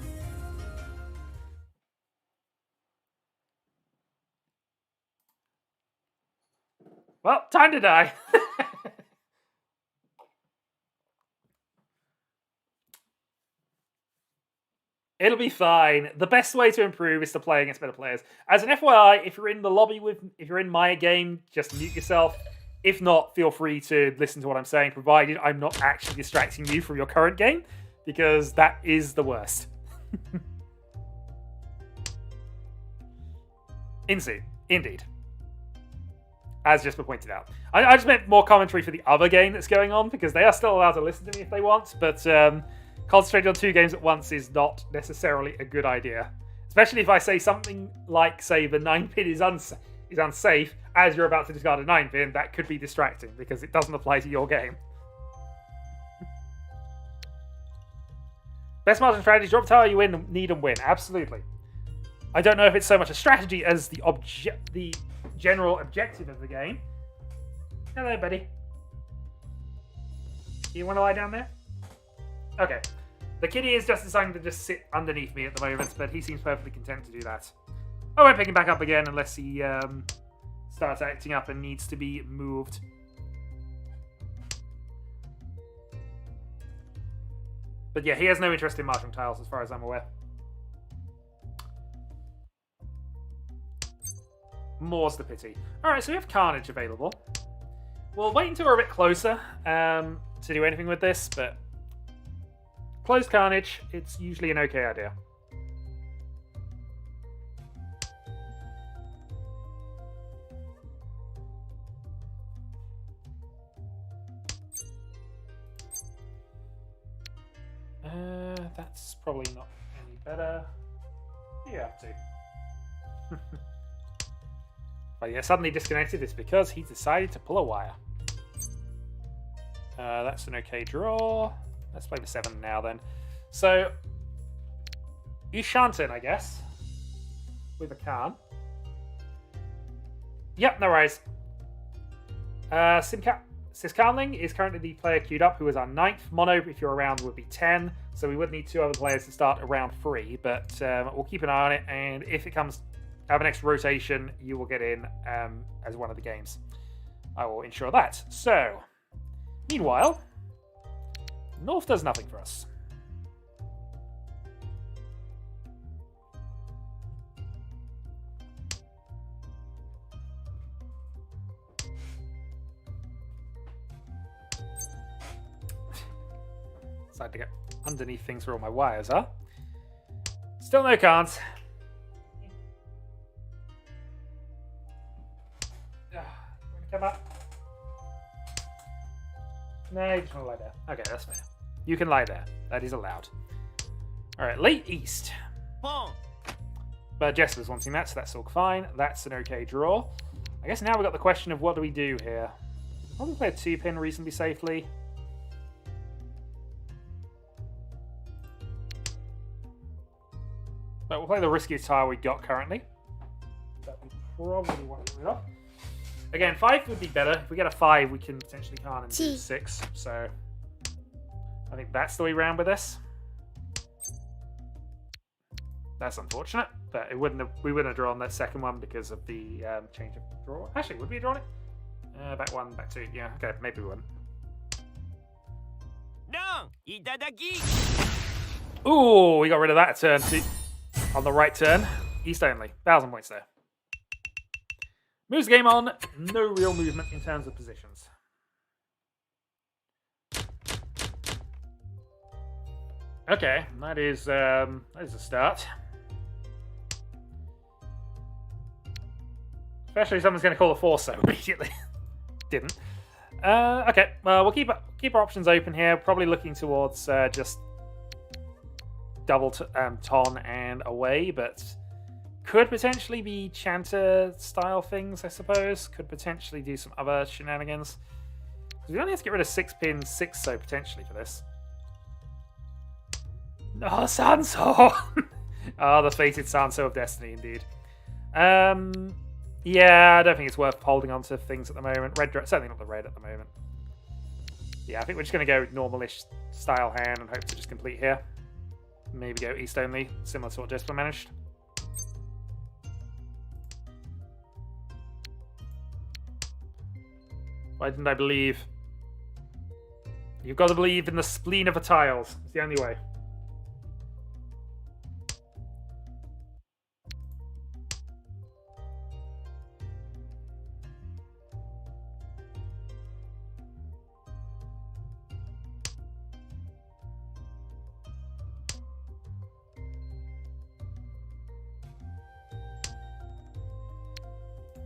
Well, time to die. It'll be fine. The best way to improve is to play against better players. As an FYI, if you're in the lobby if you're in my game, just mute yourself. If not, feel free to listen to what I'm saying, provided I'm not actually distracting you from your current game, because that is the worst. Indeed. As just pointed out. I just meant more commentary for the other game that's going on, because they are still allowed to listen to me if they want, but concentrating on 2 games at once is not necessarily a good idea. Especially if I say something like, say, the 9-pin is unsafe, as you're about to discard a 9-pin, that could be distracting, because it doesn't apply to your game. Best Mahjong strategy, drop tower, you win, need and win. Absolutely. I don't know if it's so much a strategy as the general objective of the game. Hello, buddy. You want to lie down there? Okay. The kitty is just deciding to just sit underneath me at the moment, but he seems perfectly content to do that. I won't pick him back up again unless he starts acting up and needs to be moved. But yeah, he has no interest in Mahjong tiles as far as I'm aware. More's the pity. Alright, so we have Carnage available. We'll wait until we're a bit closer to do anything with this, but closed Carnage, it's usually an okay idea. That's probably not any better. You have to. But yeah, suddenly disconnected. It's because he decided to pull a wire. That's an okay draw. Let's play the 7 now then. So, Ushanten, I guess. With a Khan. Yep, no worries. Siskarling is currently the player queued up who is our 9th. Mono, if you're around, would be 10. So we would need 2 other players to start around 3. But we'll keep an eye on it. And if it comes out the next rotation, you will get in as one of the games. I will ensure that. So, meanwhile, North does nothing for us. Decided to get underneath things where all my wires are. Still no cards. Come up. No, you just want to lie there. Okay, that's fair. You can lie there. That is allowed. Alright, late East. But Jesper's wanting that, so that's all fine. That's an okay draw. I guess now we've got the question of what do we do here? Probably play a 2-pin reasonably safely. But we'll play the riskiest tile we got currently. That we probably want to get rid of. Again, 5 would be better. If we get a 5, we can potentially can't and do 6. So I think that's the way around with this. That's unfortunate, but we wouldn't have drawn that second one because of the change of draw. Actually, would we have drawn it? Back 1, back 2. Yeah, okay, maybe we wouldn't. Ooh, we got rid of that turn on the right turn. East only. 1,000 points there. Moves the game on. No real movement in terms of positions. Okay, that is a start. Especially if someone's going to call a 4 so immediately. Didn't. Okay, well, we'll keep our options open here. Probably looking towards just double ton and away, but could potentially be Chanter style things, I suppose. Could potentially do some other shenanigans. We only have to get rid of 6-pin 6 so potentially for this. No, Sanso! Oh, the fated Sanso of Destiny, indeed. Yeah, I don't think it's worth holding on to things at the moment. Certainly not the red at the moment. Yeah, I think we're just going to go normal-ish style hand and hope to just complete here. Maybe go east only, similar to what Jesper managed. Why didn't I believe? You've got to believe in the spleen of the tiles. It's the only way.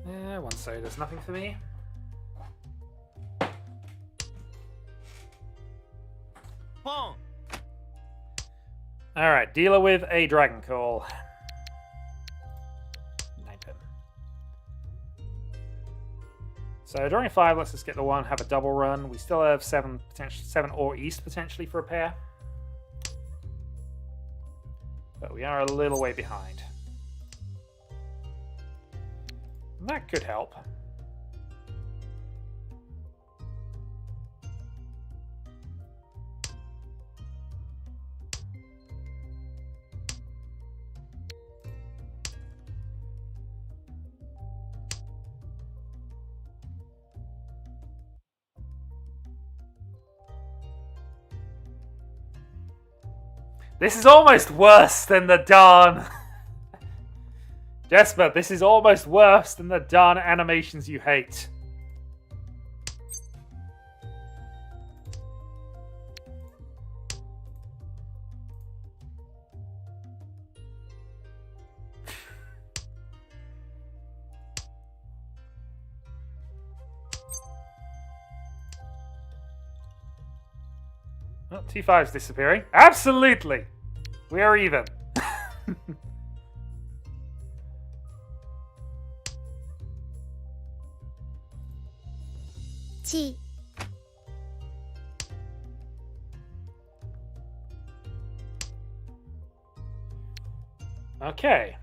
Yeah, one soda's nothing for me. Alright, dealer with a Dragon Call. 9-pin. So drawing 5 lets us get the 1, have a double run. We still have 7 or east potentially for a pair. But we are a little way behind. And that could help. This is almost worse than the darn... Jesper, this is almost worse than the darn animations you hate. Well, T5's disappearing. Absolutely! We are even. G. Okay.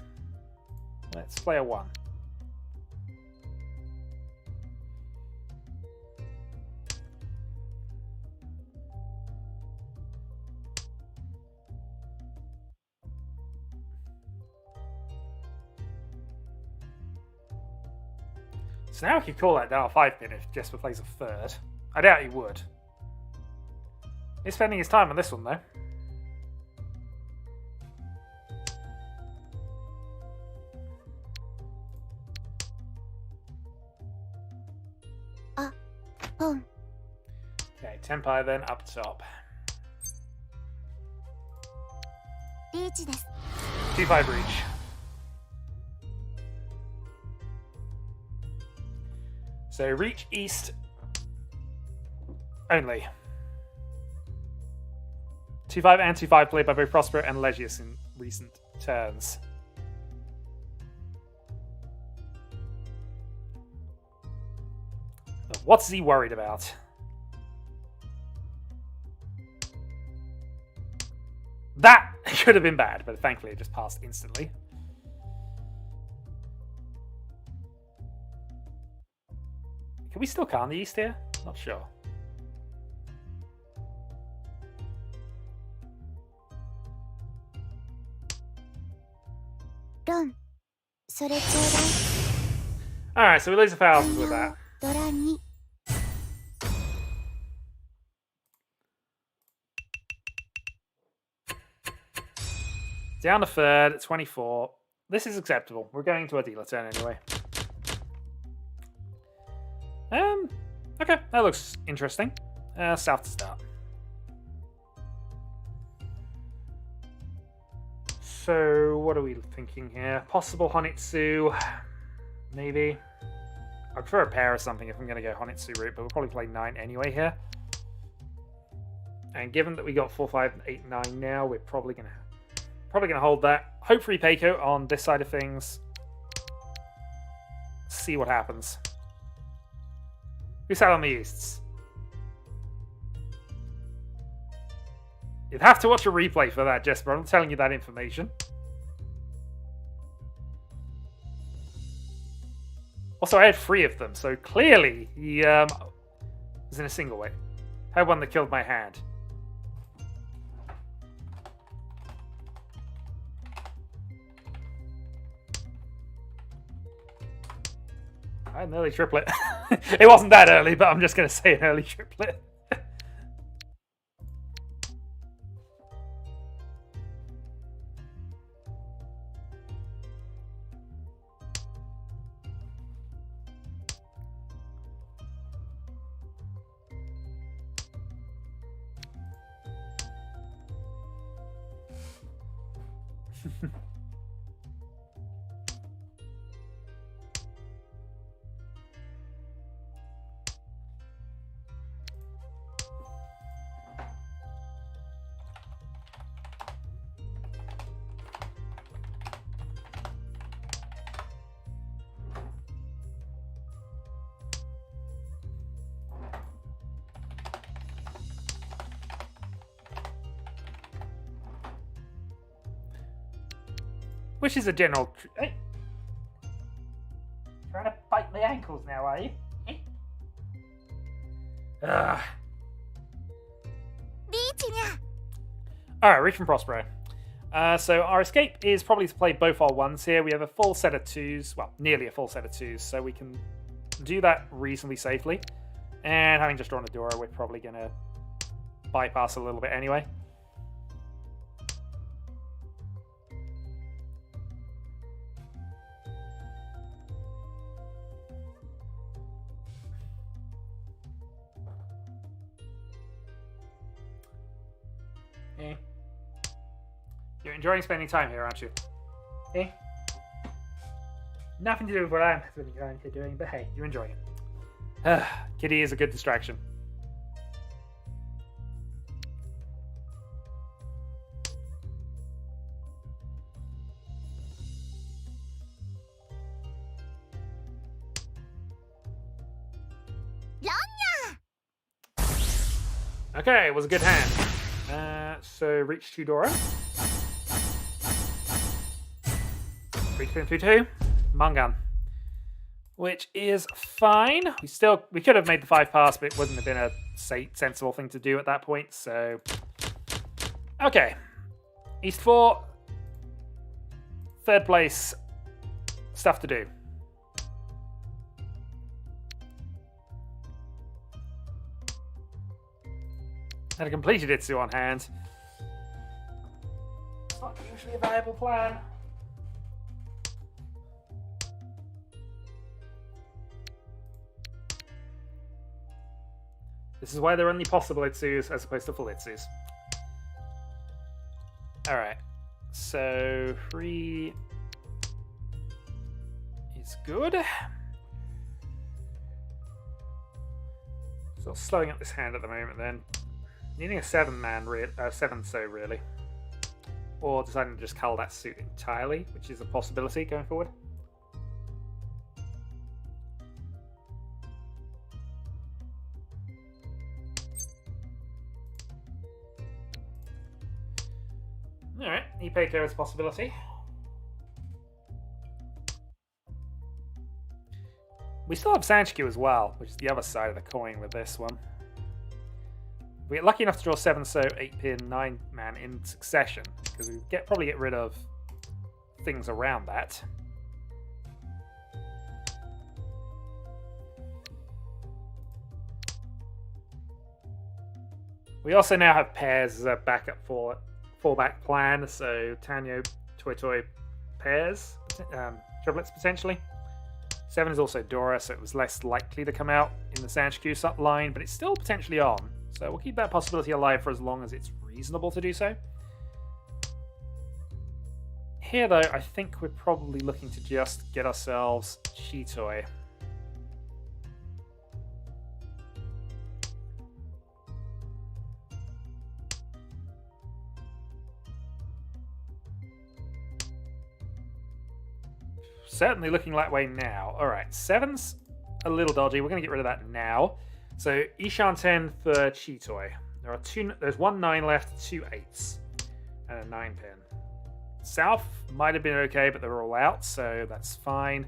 Let's play a 1. So now we can call that down a 5-pin if Jesper plays a 3rd. I doubt he would. He's spending his time on this one, though. Boom. Okay, Tenpai then up top. Riichi desu. 2-5 reach. So reach east only. 2-5 and 2-5 played by both Prospero and Legius in recent turns. What's he worried about? That could have been bad, but thankfully it just passed instantly. Can we still calm the east here? Not sure. Ron. それちょうだい。 Alright, so we lose 1,000 with that. ドラ2。 Down a 3rd, 24. This is acceptable. We're going to a dealer turn anyway. Okay, that looks interesting. South to start. So, what are we thinking here? Possible Honitsu, maybe. I prefer a pair or something if I'm going to go Honitsu route, but we'll probably play 9 anyway here. And given that we got 4, 5, 8, 9 now, we're probably gonna hold that. Hope for Ipeco on this side of things. See what happens. Who sat on the Easts? You'd have to watch a replay for that, Jesper. I'm telling you that information. Also, I had 3 of them, so clearly he was in a single way. I had one that killed my hand. I had an early triplet. It wasn't that early, but I'm just going to say an early triplet. Which is a general... Hey. Trying to bite my ankles now, are you? Ugh. Alright, Reach and Prospero. So our escape is probably to play both our 1s here. We have a full set of 2s. Well, nearly a full set of 2s. So we can do that reasonably safely. And having just drawn a Dora, we're probably going to bypass a little bit anyway. You're enjoying spending time here, aren't you? Eh? Nothing to do with what I'm currently doing, but hey, you're enjoying it. Kitty is a good distraction. Okay, it was a good hand. So reach to Dora. Reach pin 3-2. Mangan. Which is fine. We could have made the 5 pass, but it wouldn't have been a sensible thing to do at that point, so... Okay. East 4. 3rd place. Stuff to do. Had a complete Jujitsu on hand. It's not usually a viable plan. This is why they're only possible Itsus as opposed to full Itsus. Alright. So, 3 is good. So slowing up this hand at the moment then. Needing a 7-man, 7-so really. Or deciding to just cull that suit entirely, which is a possibility going forward. Alright, Ipeco is a possibility. We still have Sanchikyu as well, which is the other side of the coin with this one. We get lucky enough to draw 7-so, 8-pin, 9-man in succession, because we probably get rid of things around that. We also now have pairs as a backup for fallback plan, so Tanyo, Toy pairs, triplets potentially. 7 is also Dora, so it was less likely to come out in the Sanchikyu line, but it's still potentially on. So we'll keep that possibility alive for as long as it's reasonable to do so. Here, though, I think we're probably looking to just get ourselves Chitoi. certainly looking that way now. Alright, 7's a little dodgy. We're going to get rid of that now. So, Ishan 10 for Chitoy. There's 1 9 left, 2 8s, and a 9 pin. South might have been okay, but they're all out, so that's fine.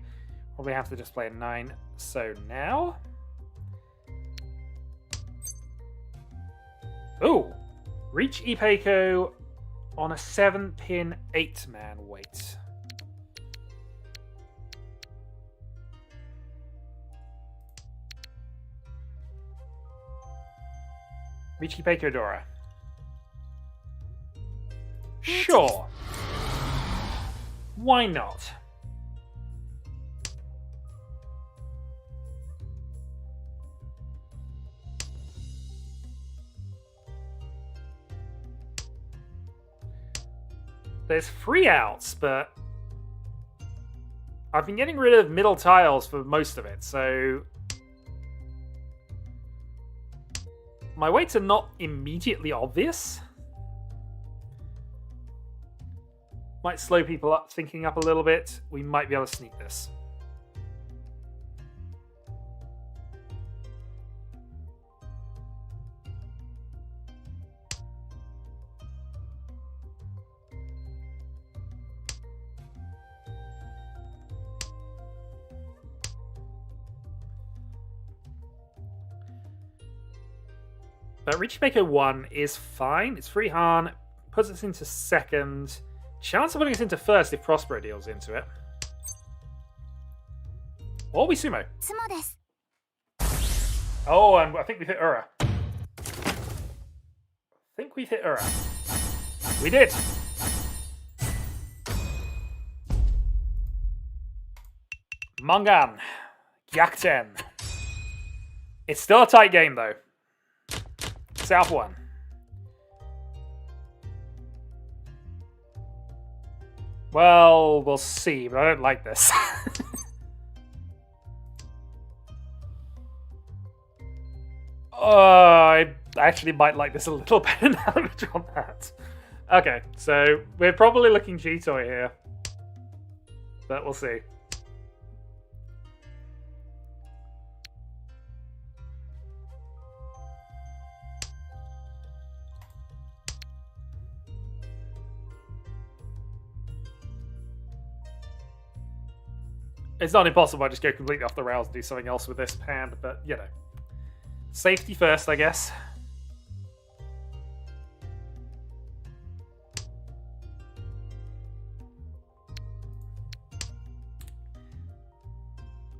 Probably have to just play a 9. So now... Ooh! Riichi Ipeco on a 7-pin 8-man weight. Riichi Ipeco Dora. Sure. Why not? There's 3 outs, but I've been getting rid of middle tiles for most of it, so my weights are not immediately obvious. Might slow people up, thinking up a little bit. We might be able to sneak this. But Riichi Ipeco 1 is fine. It's free Han, puts us into second. Chance of putting us into first if Prospero deals into it. Or we sumo. Oh, and I think we've hit Ura. We did. Mangan. Gyakuten. It's still a tight game, though. South 1. Well, we'll see, but I don't like this. I actually might like this a little better now that we've drawn that. Okay, so we're probably looking G-Toy here. But we'll see. It's not impossible I just go completely off the rails and do something else with this hand, but, you know. Safety first, I guess.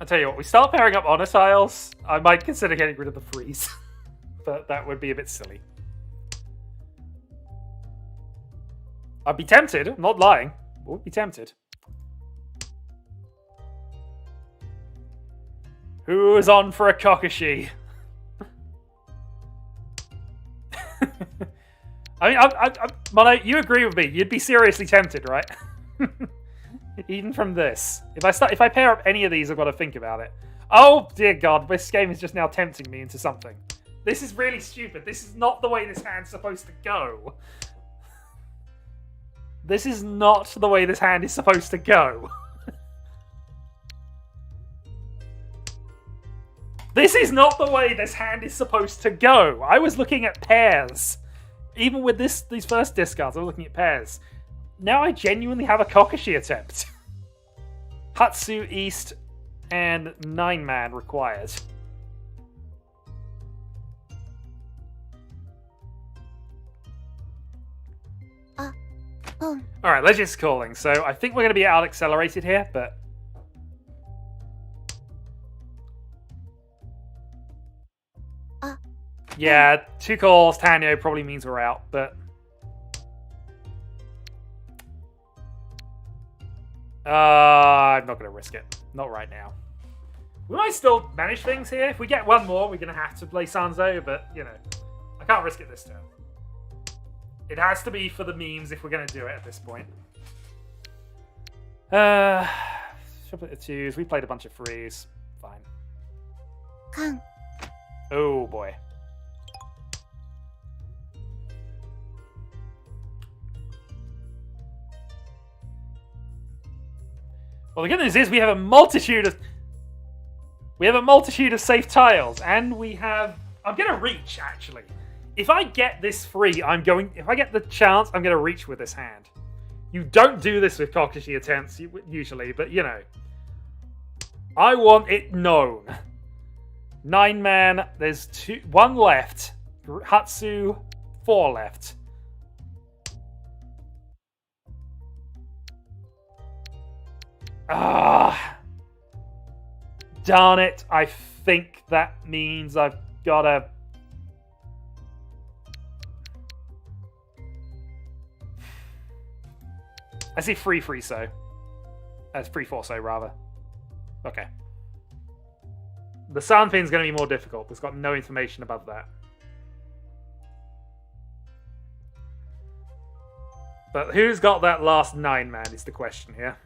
I'll tell you what, we start pairing up honor tiles, I might consider getting rid of the freeze. But that would be a bit silly. I'd be tempted, I'm not lying. I would be tempted. Who is on for a Kokoshi? I mean, Mono, you agree with me. You'd be seriously tempted, right? Even from this. If I pair up any of these, I've got to think about it. Oh, dear God. This game is just now tempting me into something. This is really stupid. This is not the way this hand's supposed to go. This is not the way this hand is supposed to go. This is not the way this hand is supposed to go. I was looking at pairs. Even with these first discards, I was looking at pairs. Now I genuinely have a Kokoshi attempt. Hatsu, East, and 9-man required. Alright, Legis calling. So I think we're going to be out-accelerated here, but... Yeah, 2 calls, Tanyo probably means we're out, but... I'm not going to risk it. Not right now. We might still manage things here. If we get one more, we're going to have to play Sanzo, but, you know, I can't risk it this turn. It has to be for the memes if we're going to do it at this point. Triplet of 2s. We played a bunch of 3s. Fine. Oh, boy. Well, the good news is we have a multitude of safe tiles, and we have. I'm gonna reach actually. If I get this free, if I get the chance, I'm gonna reach with this hand. You don't do this with Kokushi attempts usually, but you know. I want it known. 9-man. There's 1 left. Hatsu, 4 left. Ah. Darn it. I think that means I've got to... I see free so. That's free for so rather. Okay. The sound pin's going to be more difficult. It's got no information above that. But who's got that last 9-man is the question here.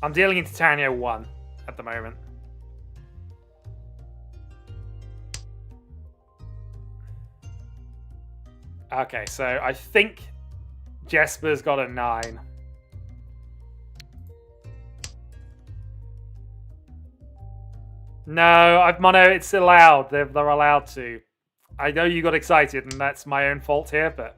I'm dealing into Tanya 1 at the moment. Okay, so I think Jesper's got a 9. No, I've mono. It's allowed. They're allowed to. I know you got excited, and that's my own fault here, but...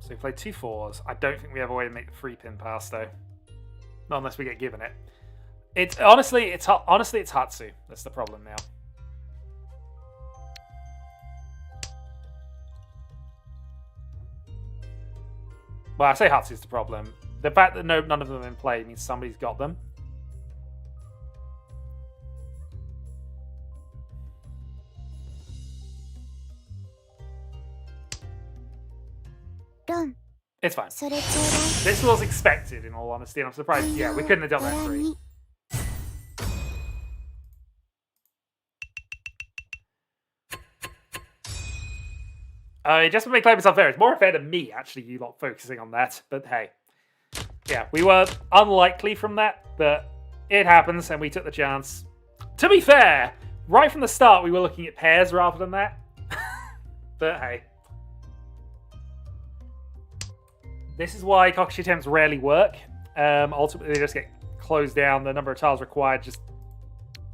So we played 2 4s. I don't think we have a way to make the 3-pin pass, though. Not unless we get given it. It's honestly, it's Hatsu. That's the problem now. Well, I say Hatsu's the problem. The fact that none of them are in play means somebody's got them. It's fine. This was expected, in all honesty, and I'm surprised. Yeah, we couldn't have done that 3. It just makes myself fair. It's more fair to me, actually, you lot focusing on that. But hey. Yeah, we were unlikely from that, but it happens, and we took the chance. To be fair, right from the start, we were looking at pairs rather than that. But hey. This is why Kokushi attempts rarely work. Ultimately, they just get closed down. The number of tiles required just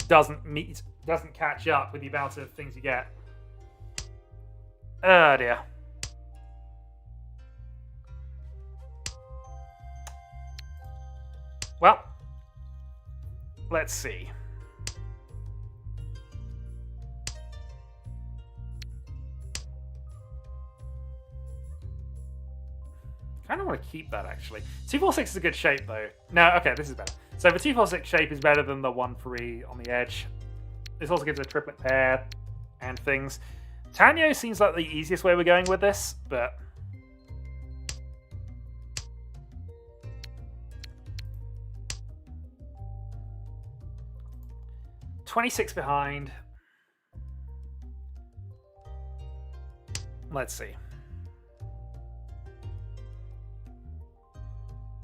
doesn't catch up with the amount of things you get. Oh dear. Well, let's see. I kind of want to keep that, actually. 2-4-6 is a good shape, though. No, okay, this is better. So the 2-4-6 shape is better than the 1-3 on the edge. This also gives a triplet pair and things. Tanyo seems like the easiest way we're going with this, but... 26 behind. Let's see.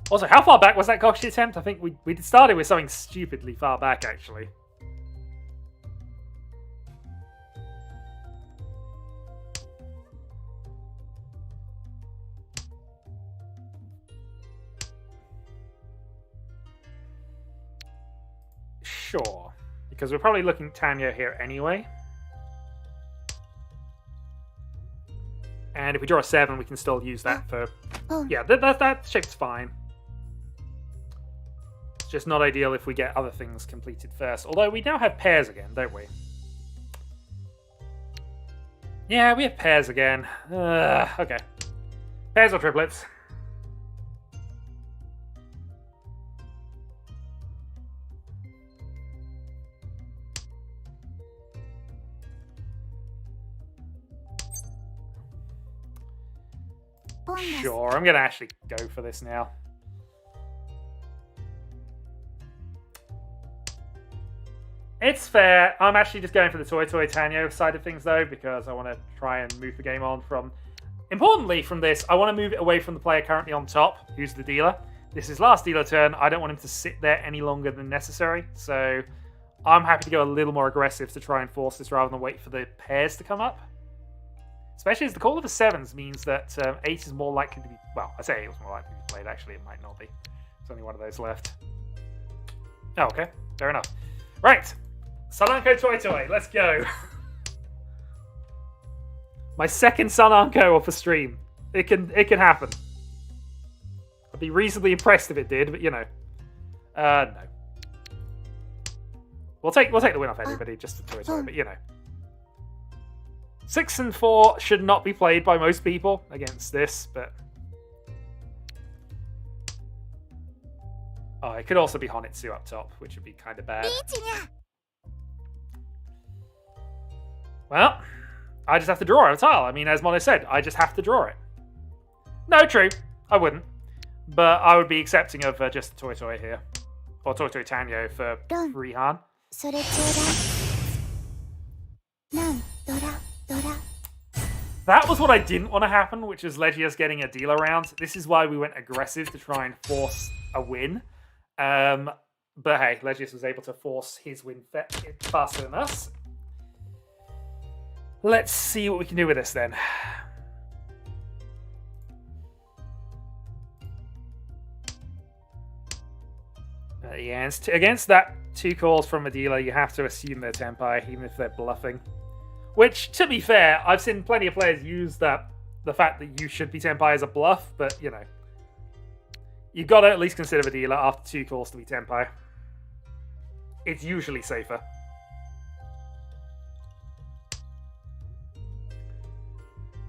Also, how far back was that Kokushi attempt? I think we started with something stupidly far back, actually. Sure. Because we're probably looking at Tanya here anyway. And if we draw a 7, we can still use that for... Yeah, that shape's fine. It's just not ideal if we get other things completed first. Although we now have pairs again, don't we? Yeah, we have pairs again. Okay. Pairs or triplets. Sure, I'm going to actually go for this now. It's fair. I'm actually just going for the Toy Tanyo side of things, though, because I want to try and move the game on from... Importantly, from this, I want to move it away from the player currently on top, who's the dealer. This is last dealer turn. I don't want him to sit there any longer than necessary, so I'm happy to go a little more aggressive to try and force this rather than wait for the pairs to come up. Especially as the call of the sevens means that 8 is more likely to be... Well, I say 8 was more likely to be played. Actually, it might not be. There's only one of those left. Oh, okay. Fair enough. Right. Sananko Toy. Let's go. My second Sananko off a stream. It can happen. I'd be reasonably impressed if it did, but you know. No. We'll take the win off anybody, just the Toy, but you know. 6 and 4 should not be played by most people against this, but... Oh, it could also be Honitsu up top, which would be kind of bad. Well, I just have to draw a tile. I mean, as Mono said, I just have to draw it. No, true. I wouldn't. But I would be accepting of just Toy here. Or Toy Tanyo for Rihan. That was what I didn't want to happen, which was Legius getting a deal around. This is why we went aggressive to try and force a win. But hey, Legius was able to force his win faster than us. Let's see what we can do with this then. Yeah, against that 2 calls from a dealer, you have to assume they're Tenpai, even if they're bluffing. Which, to be fair, I've seen plenty of players use the fact that you should be Tenpai as a bluff, but, you know. You've got to at least consider the dealer after 2 calls to be Tenpai. It's usually safer.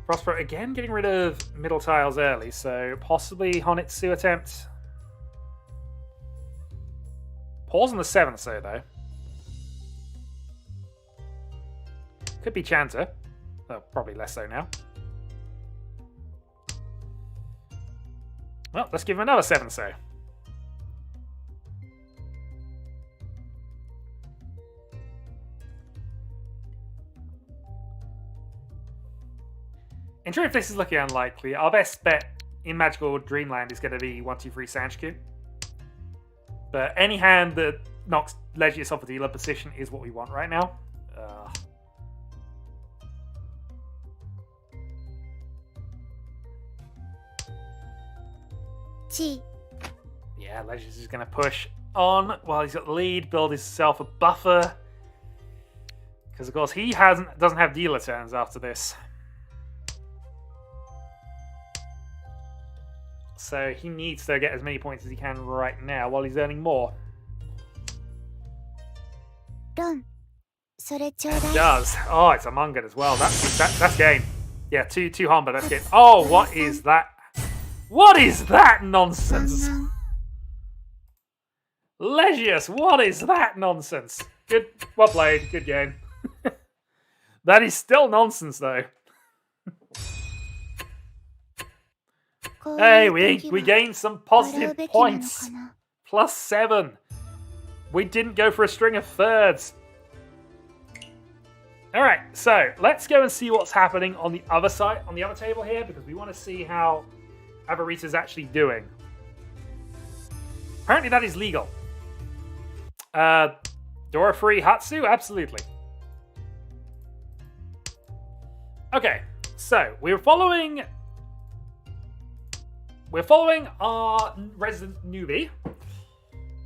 Prospero again getting rid of middle tiles early, so possibly Honitsu attempt. Pause on the 7th, though. Could be Chanter. Oh, probably less so now. Well, let's give him another 7 so. In truth, this is looking unlikely. Our best bet in Magical Dreamland is going to be 1, 2, 3 Sanshku. But any hand that knocks Legius off a dealer position is what we want right now. Yeah, Legius is going to push on while he's got the lead, build himself a buffer. Because, of course, he doesn't have dealer turns after this. So he needs to get as many points as he can right now while he's earning more. He does. Oh, it's a Mungan as well. That's game. Yeah, two Honba, that's game. Oh, what is that? What is that nonsense? Legius, what is that nonsense? Good, well played, good game. That is still nonsense, though. Hey, we gained some positive points. +7. We didn't go for a string of thirds. Alright, so let's go and see what's happening on the other side, on the other table here, because we want to see how Avarita's actually doing. Apparently that is legal. Dora free Hatsu? Absolutely. Okay, so we're following our resident newbie.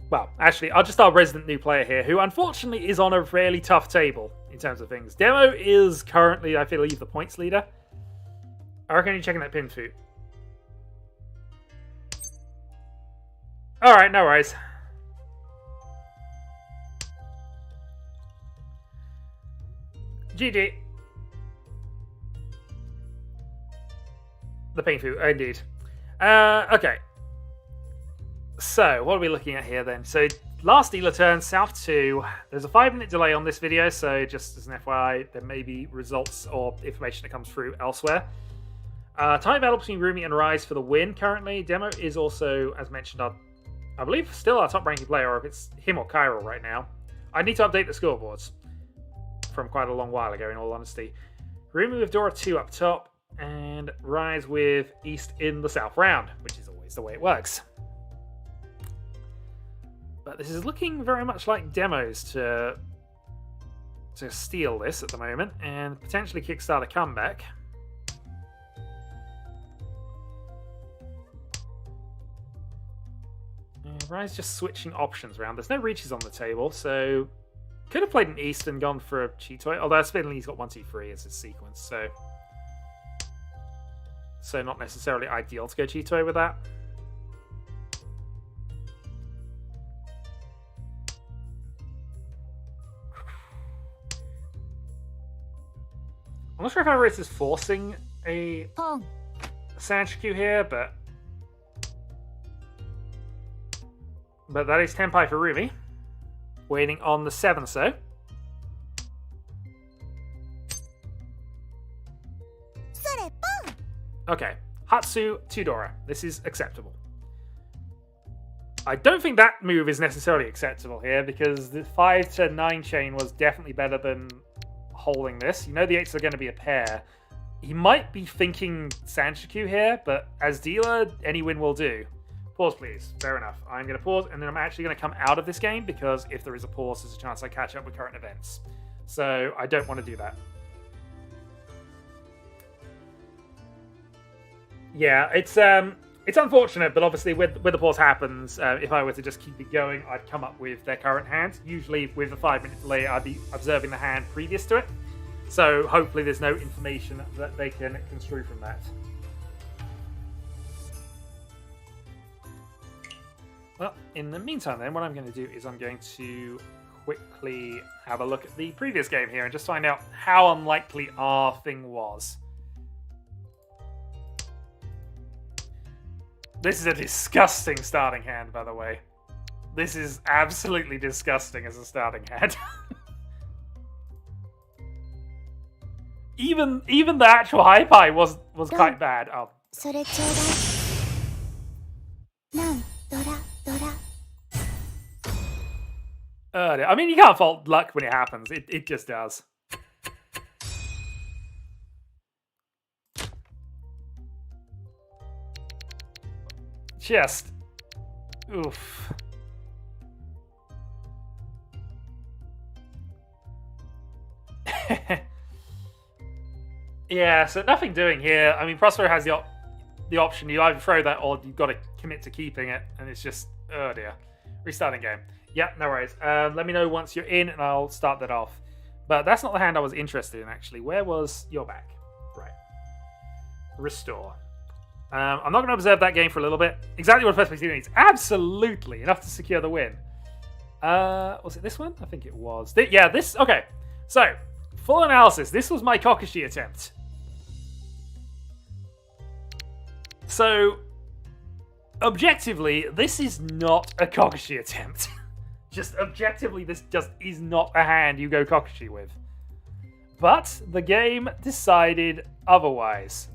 Well, actually, just our resident new player here, who unfortunately is on a fairly tough table in terms of things. Demo is currently, I believe, the points leader. I reckon you're checking that pin foot. Alright, no worries. GG. The pin foot, indeed. Okay. So, what are we looking at here then? So, last dealer turn, South 2. There's a 5-minute delay on this video, so just as an FYI, there may be results or information that comes through elsewhere. Time battle between Rumi and Rise for the win currently. Demo is also, as mentioned, I believe still our top ranking player, or if it's him or Kyril right now. I need to update the scoreboards from quite a long while ago, in all honesty. Rumi with Dora 2 up top, and Rise with East in the south round, which is always the way it works. But this is looking very much like demos to steal this at the moment, and potentially kickstart a comeback. And Rise just switching options around. There's no Riichis on the table, so could have played an East and gone for a Cheetoy, although Spinley's he's got 1, 2, 3 as his sequence, so not necessarily ideal to go Cheetoy with that. I'm not sure if Everest is forcing a Sanshikyu here, but that is Tenpai for Rumi. Waiting on the 7 so. Okay, Hatsu to Dora. This is acceptable. I don't think that move is necessarily acceptable here, because the 5 to 9 chain was definitely better than holding this. You know the 8s are going to be a pair. He might be thinking Sanshikyu here, but as dealer, any win will do. Pause, please. Fair enough. I'm going to pause, and then I'm actually going to come out of this game, because if there is a pause, there's a chance I catch up with current events. So I don't want to do that. Yeah, it's unfortunate, but obviously when the pause happens, if I were to just keep it going, I'd come up with their current hand. Usually with a 5-minute delay, I'd be observing the hand previous to it. So hopefully there's no information that they can construe from that. Well, in the meantime then, what I'm going to do is I'm going to quickly have a look at the previous game here and just find out how unlikely our thing was. This is a disgusting starting hand, by the way. This is absolutely disgusting as a starting hand. Even the actual high pie was quite bad. Oh. I mean, you can't fault luck when it happens. It just does. Just, oof. Yeah, so nothing doing here. I mean, Prospero has the option. You either throw that or you've got to commit to keeping it, and it's just, oh dear. Restarting game. Yeah, no worries. Let me know once you're in, and I'll start that off. But that's not the hand I was interested in, actually. Where was your back? Right. Restore. I'm not going to observe that game for a little bit. Exactly what first place needs. Absolutely. Enough to secure the win. Was it this one? I think it was. Yeah, this. Okay. So, full analysis. This was my Kokoshi attempt. So, objectively, this is not a Kokoshi attempt. Just objectively, this just is not a hand you go Kokoshi with. But the game decided otherwise.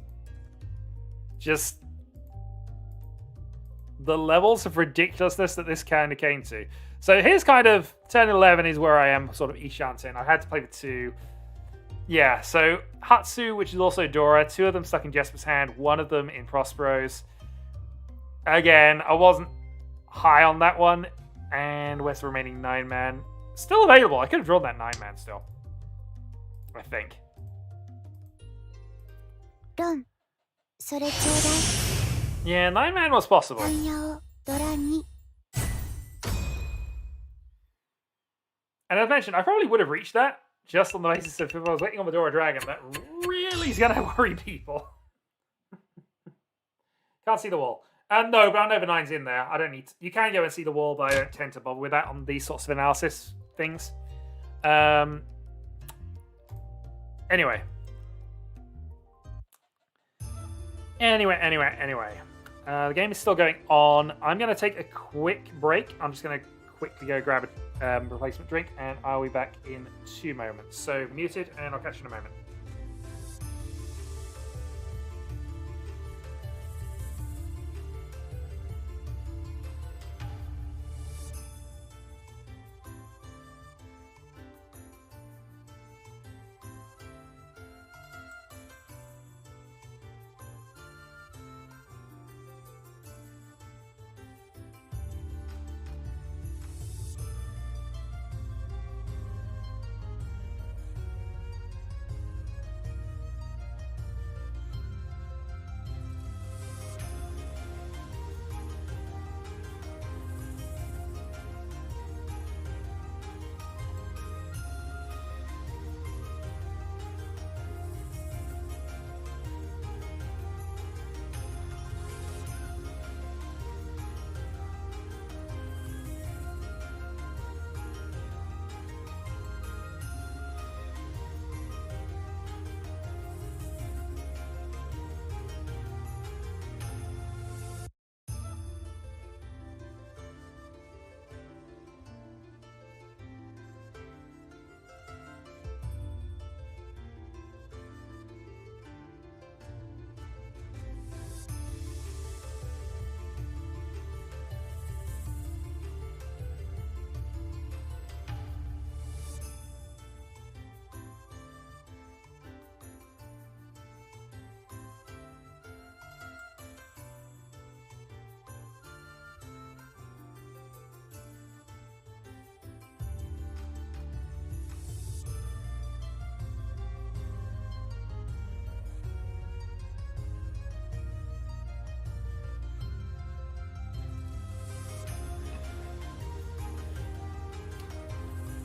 Just the levels of ridiculousness that this kind of came to. So here's kind of turn 11 is where I am sort of Ishanten. I had to play the 2. Yeah, so Hatsu, which is also Dora, 2 of them stuck in Jesper's hand, 1 of them in Prospero's. Again, I wasn't high on that one. And where's the remaining 9-man? Still available. I could have drawn that 9-man still. I think. Done. Yeah, 9-man was possible. And as mentioned, I probably would have reached that just on the basis of if I was waiting on the Dora Dragon. That really is going to worry people. Can't see the wall. No, but I know the 9's in there. I don't need to. You can go and see the wall, but I don't tend to bother with that on these sorts of analysis things. Anyway. The game is still going on. I'm going to take a quick break. I'm just going to quickly go grab a replacement drink, and I'll be back in 2 moments. So, muted, and I'll catch you in a moment.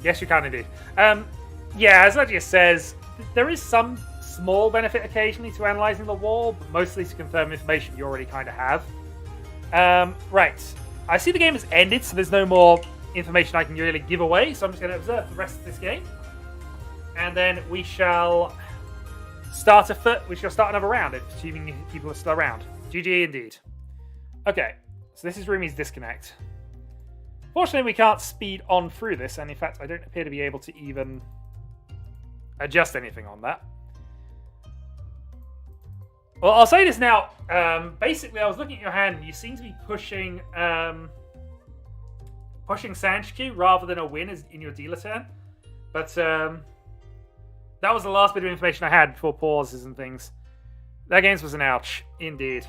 Yes, you can indeed. Yeah, as Legia says, there is some small benefit occasionally to analysing the wall, but mostly to confirm information you already kind of have. Right. I see the game has ended, so there's no more information I can really give away, so I'm just going to observe the rest of this game. And then we shall start another round, assuming people are still around. GG indeed. Okay, so this is Rumi's disconnect. Fortunately, we can't speed on through this, and in fact, I don't appear to be able to even adjust anything on that. Well, I'll say this now. Basically, I was looking at your hand, and you seem to be pushing Sanshku rather than a win in your dealer turn. But that was the last bit of information I had before pauses and things. That game's was an ouch, indeed.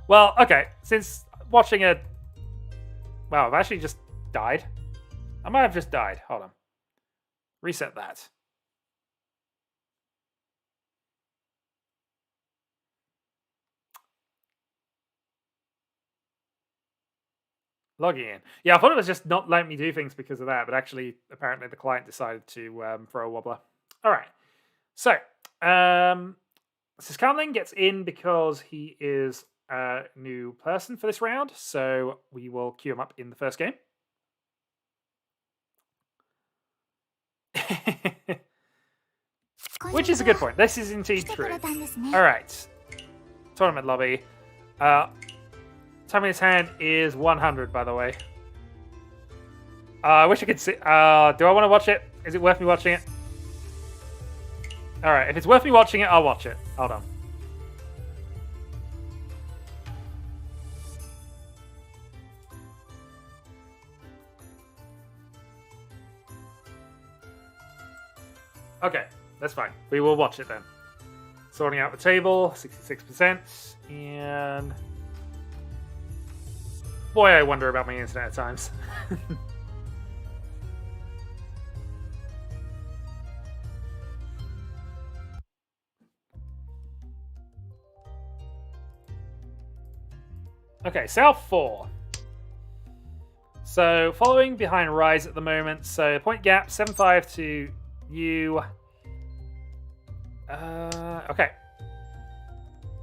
Well, okay, since watching a... Wow, I've actually just died. I might have just died. Hold on. Reset that. Logging in. Yeah, I thought it was just not letting me do things because of that, but actually, apparently the client decided to throw a wobbler. All right. So, Siskamling gets in because he is a new person for this round, so we will queue him up in the first game. Which is a good point. This is indeed true. All right. Tournament lobby. Time in his hand is 100, by the way. I wish I could see... do I want to watch it? Is it worth me watching it? Alright, if it's worth me watching it, I'll watch it. Hold on. Okay, that's fine. We will watch it then. Sorting out the table, 66%, and... Boy, I wonder about my internet at times. Okay, South 4. So, following behind Rise at the moment. So, point gap, 7-5 to you. Okay.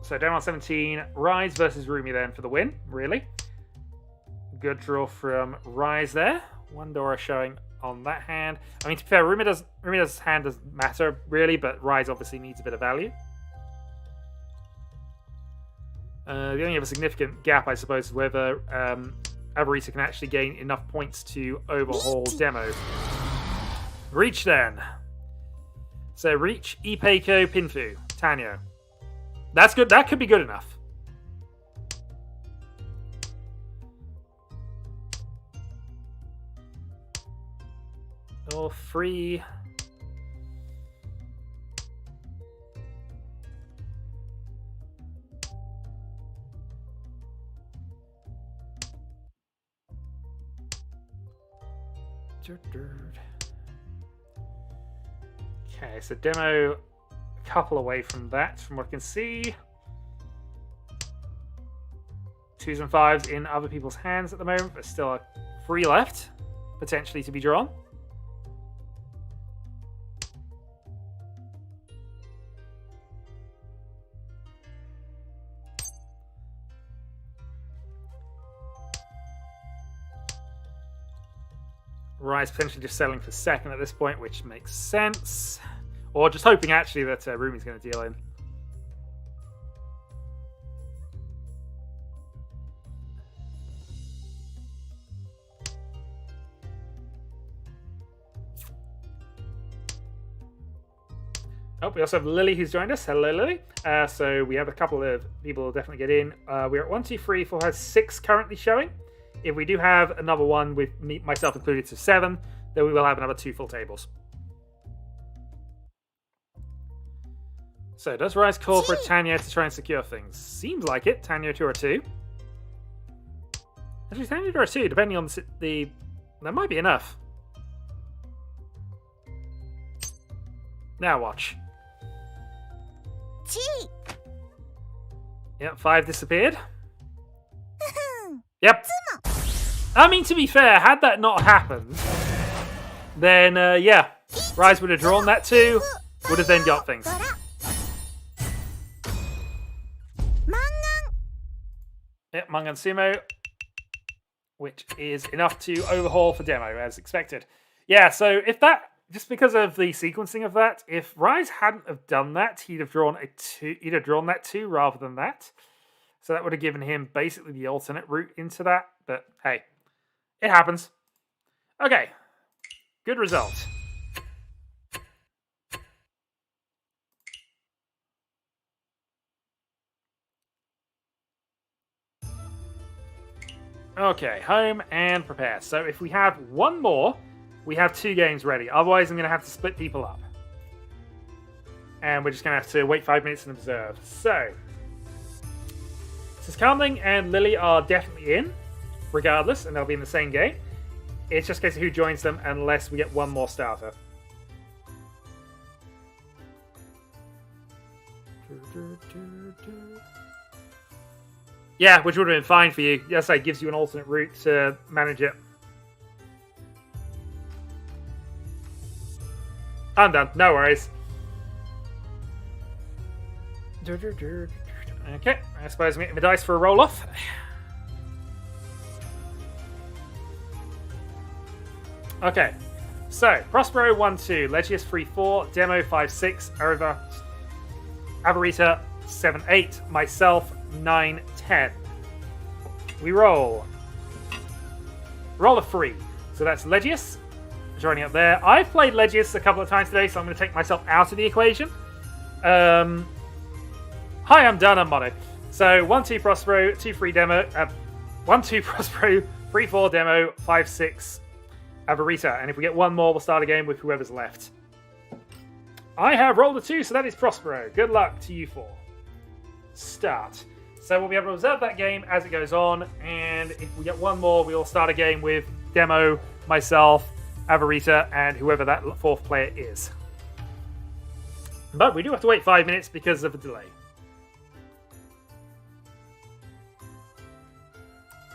So, down on 17. Rise versus Rumi then for the win, really. Good draw from Rise there. One Dora showing on that hand. I mean, to be fair, Rumi's hand doesn't matter, really, but Rise obviously needs a bit of value. The only other significant gap, I suppose, is whether Avarisa can actually gain enough points to overhaul Demo. Riichi then. So Riichi, Ipeiko, Pinfu, Tanyo. That's good. That could be good enough. Or free. Okay, so Demo a couple away from that, from what I can see. 2s and 5s in other people's hands at the moment, but still a 3 left, potentially to be drawn. Rise potentially just settling for second at this point, which makes sense. Or just hoping, actually, that Rumi's going to deal in. Oh, we also have Lily who's joined us. Hello, Lily. So we have a couple of people who definitely get in. We're at 1, 2, 3, 4, 5, 6 currently showing. If we do have another one with myself included to 7, then we will have another 2 full tables. So does Rise call for Tanya to try and secure things? Seems like it. Tanya to a 2. Actually, Tanya to a 2, depending on the... That might be enough. Now watch. Yep, 5 disappeared. Yep. I mean, to be fair, had that not happened, then yeah, Rise would have drawn that too, would have then got things. Yep, Mangan Sumo, which is enough to overhaul for demo, as expected. Yeah, so if that, just because of the sequencing of that, if Rise hadn't have done that, he'd have drawn that 2 rather than that. So that would have given him basically the alternate route into that. But hey, it happens. Okay, good result. Okay, home and prepare. So if we have one more, we have 2 games ready. Otherwise, I'm going to have to split people up. And we're just going to have to wait 5 minutes and observe. So, since Carmling and Lily are definitely in, regardless, and they'll be in the same game, it's just a case of who joins them unless we get one more starter. Yeah, which would have been fine for you. Yes, it gives you an alternate route to manage it. I'm done. No worries. Okay, I suppose I'm getting the dice for a roll-off. Okay, so Prospero 1-2, Legius 3-4, Demo 5-6, Avarita 7-8, myself 9-10. We roll. Roll a 3. So that's Legius joining up there. I've played Legius a couple of times today, so I'm going to take myself out of the equation. Hi, I'm done. I'm mono. So 1-2 Prospero, 2-3 Demo, 1-2 Prospero, 3-4 Demo, 5-6 Avarita. And if we get one more, we'll start a game with whoever's left. I have rolled a 2, so that is Prospero. Good luck to you 4. Start. So we'll be able to observe that game as it goes on, and if we get one more, we'll start a game with Demo, myself, Avarita, and whoever that 4th player is. But we do have to wait 5 minutes because of the delay.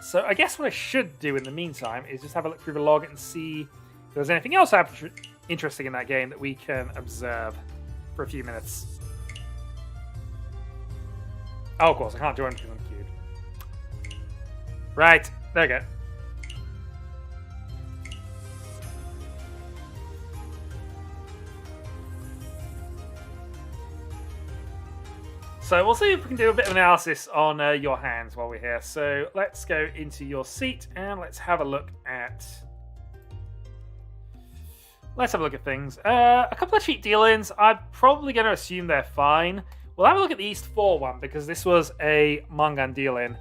So I guess what I should do in the meantime is just have a look through the log and see if there's anything else interesting in that game that we can observe for a few minutes. Oh, of course, I can't do anything on cube. Right, there we go. So we'll see if we can do a bit of analysis on your hands while we're here. So let's go into your seat and let's have a look at... things. A couple of cheap deal-ins. I'm probably going to assume they're fine. We'll have a look at the East 4 one, because this was a Mangan deal-in.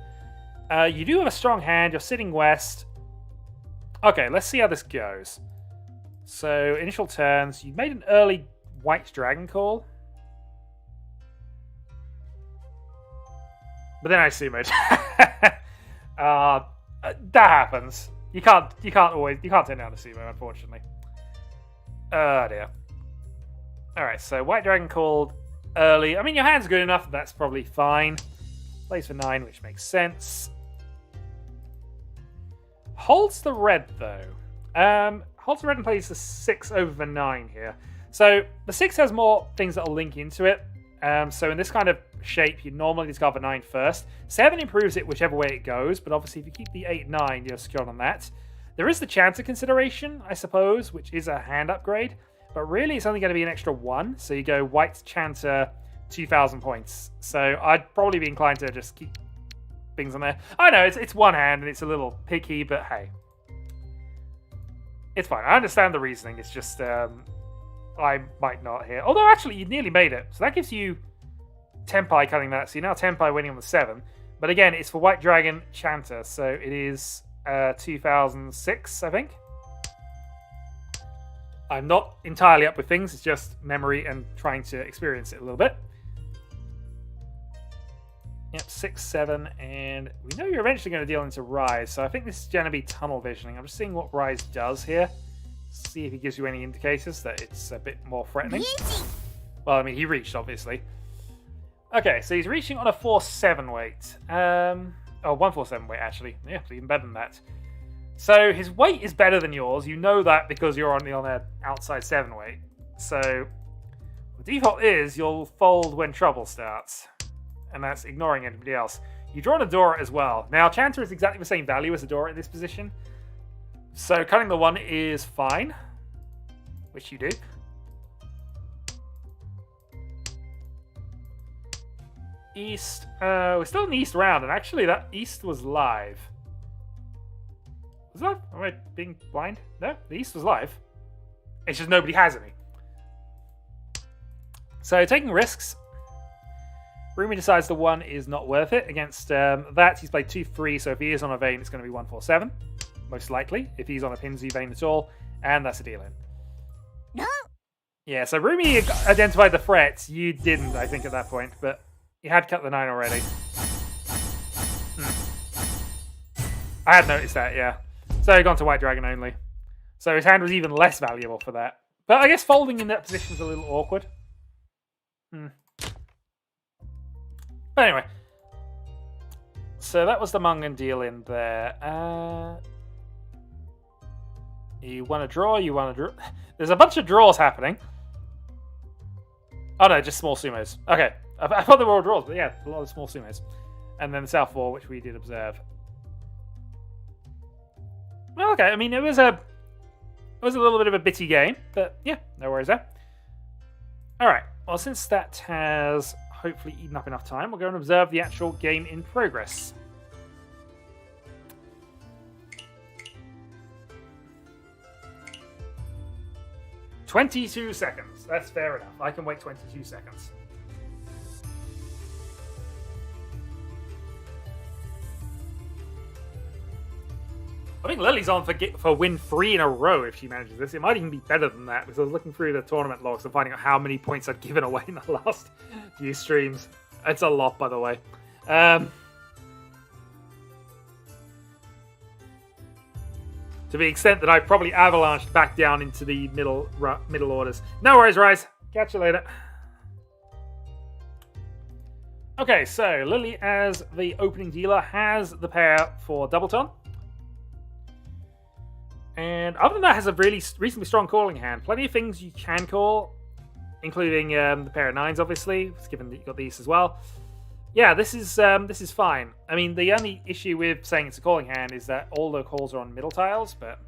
You do have a strong hand. You're sitting west. Okay, let's see how this goes. So, initial turns. You made an early white dragon call. But then I sumoed. That happens. You can't turn down a sumo, unfortunately. Oh, dear. Alright, so white dragon called... early. I mean, your hand's good enough. That's probably fine. Plays for 9, which makes sense. Holds the red, though. Holds the red and plays the 6 over the 9 here. So, the 6 has more things that'll link into it. So, in this kind of shape, you normally discard the 9 first. 7 improves it whichever way it goes, but obviously, if you keep the 8-9, you're secured on that. There is the Chancer consideration, I suppose, which is a hand upgrade. But really, it's only going to be an extra 1. So you go White Chanter, 2,000 points. So I'd probably be inclined to just keep things on there. I know, it's one hand and it's a little picky, but hey. It's fine. I understand the reasoning. It's just I might not here. Although, actually, you nearly made it. So that gives you Tenpai cutting that. So you're now Tenpai winning on the 7. But again, it's for White Dragon Chanter. So it is 2006, I think. I'm not entirely up with things, it's just memory and trying to experience it a little bit. Yep, 6, 7, and we know you're eventually going to deal into Rise, so I think this is going to be tunnel visioning. I'm just seeing what Rise does here. See if he gives you any indicators that it's a bit more threatening. Well, I mean, he reached, obviously. Okay, so he's reaching on a 4-7 weight. 147 weight, actually. Yeah, even better than that. So his weight is better than yours. You know that because you're on the outside 7 weight. So the default is you'll fold when trouble starts. And that's ignoring anybody else. You draw an Adora as well. Now, Chanter is exactly the same value as Adora in this position. So cutting the 1 is fine. Which you do. East. We're still in the East round. And actually, that East was live. Was that? Am I being blind? No, the East was live. It's just nobody has any. So taking risks. Rumi decides the 1 is not worth it. Against that, he's played 2-3, so if he is on a vein, it's going to be 1-4-7. Most likely, if he's on a Pinsy vein at all. And that's a deal in. No. Yeah, so Rumi identified the threats. You didn't, I think, at that point, but you had cut the 9 already. I had noticed that, yeah. So he gone to White Dragon only. So his hand was even less valuable for that. But I guess folding in that position is a little awkward. But anyway. So that was the Mungan deal in there. You want to draw, you want to draw. There's a bunch of draws happening. Oh no, just small sumos. Okay. I thought they were all draws, but yeah, a lot of small sumos. And then the South 4, which we did observe. Well, okay. I mean, it was a little bit of a bitty game, but yeah, no worries there. All right. Well, since that has hopefully eaten up enough time, we'll go and observe the actual game in progress. "22 seconds. That's fair enough. I can wait 22 seconds. I think Lily's on for win 3 in a row if she manages this. It might even be better than that because I was looking through the tournament logs and finding out how many points I've given away in the last few streams. It's a lot, by the way. To the extent that I probably avalanched back down into the middle orders. No worries, Rise. Catch you later. Okay, so Lily, as the opening dealer, has the pair for Doubleton. And other than that, has a really reasonably strong calling hand. Plenty of things you can call, including the pair of 9s, obviously, given that you've got these as well. Yeah, this is fine. I mean, the only issue with saying it's a calling hand is that all the calls are on middle tiles, but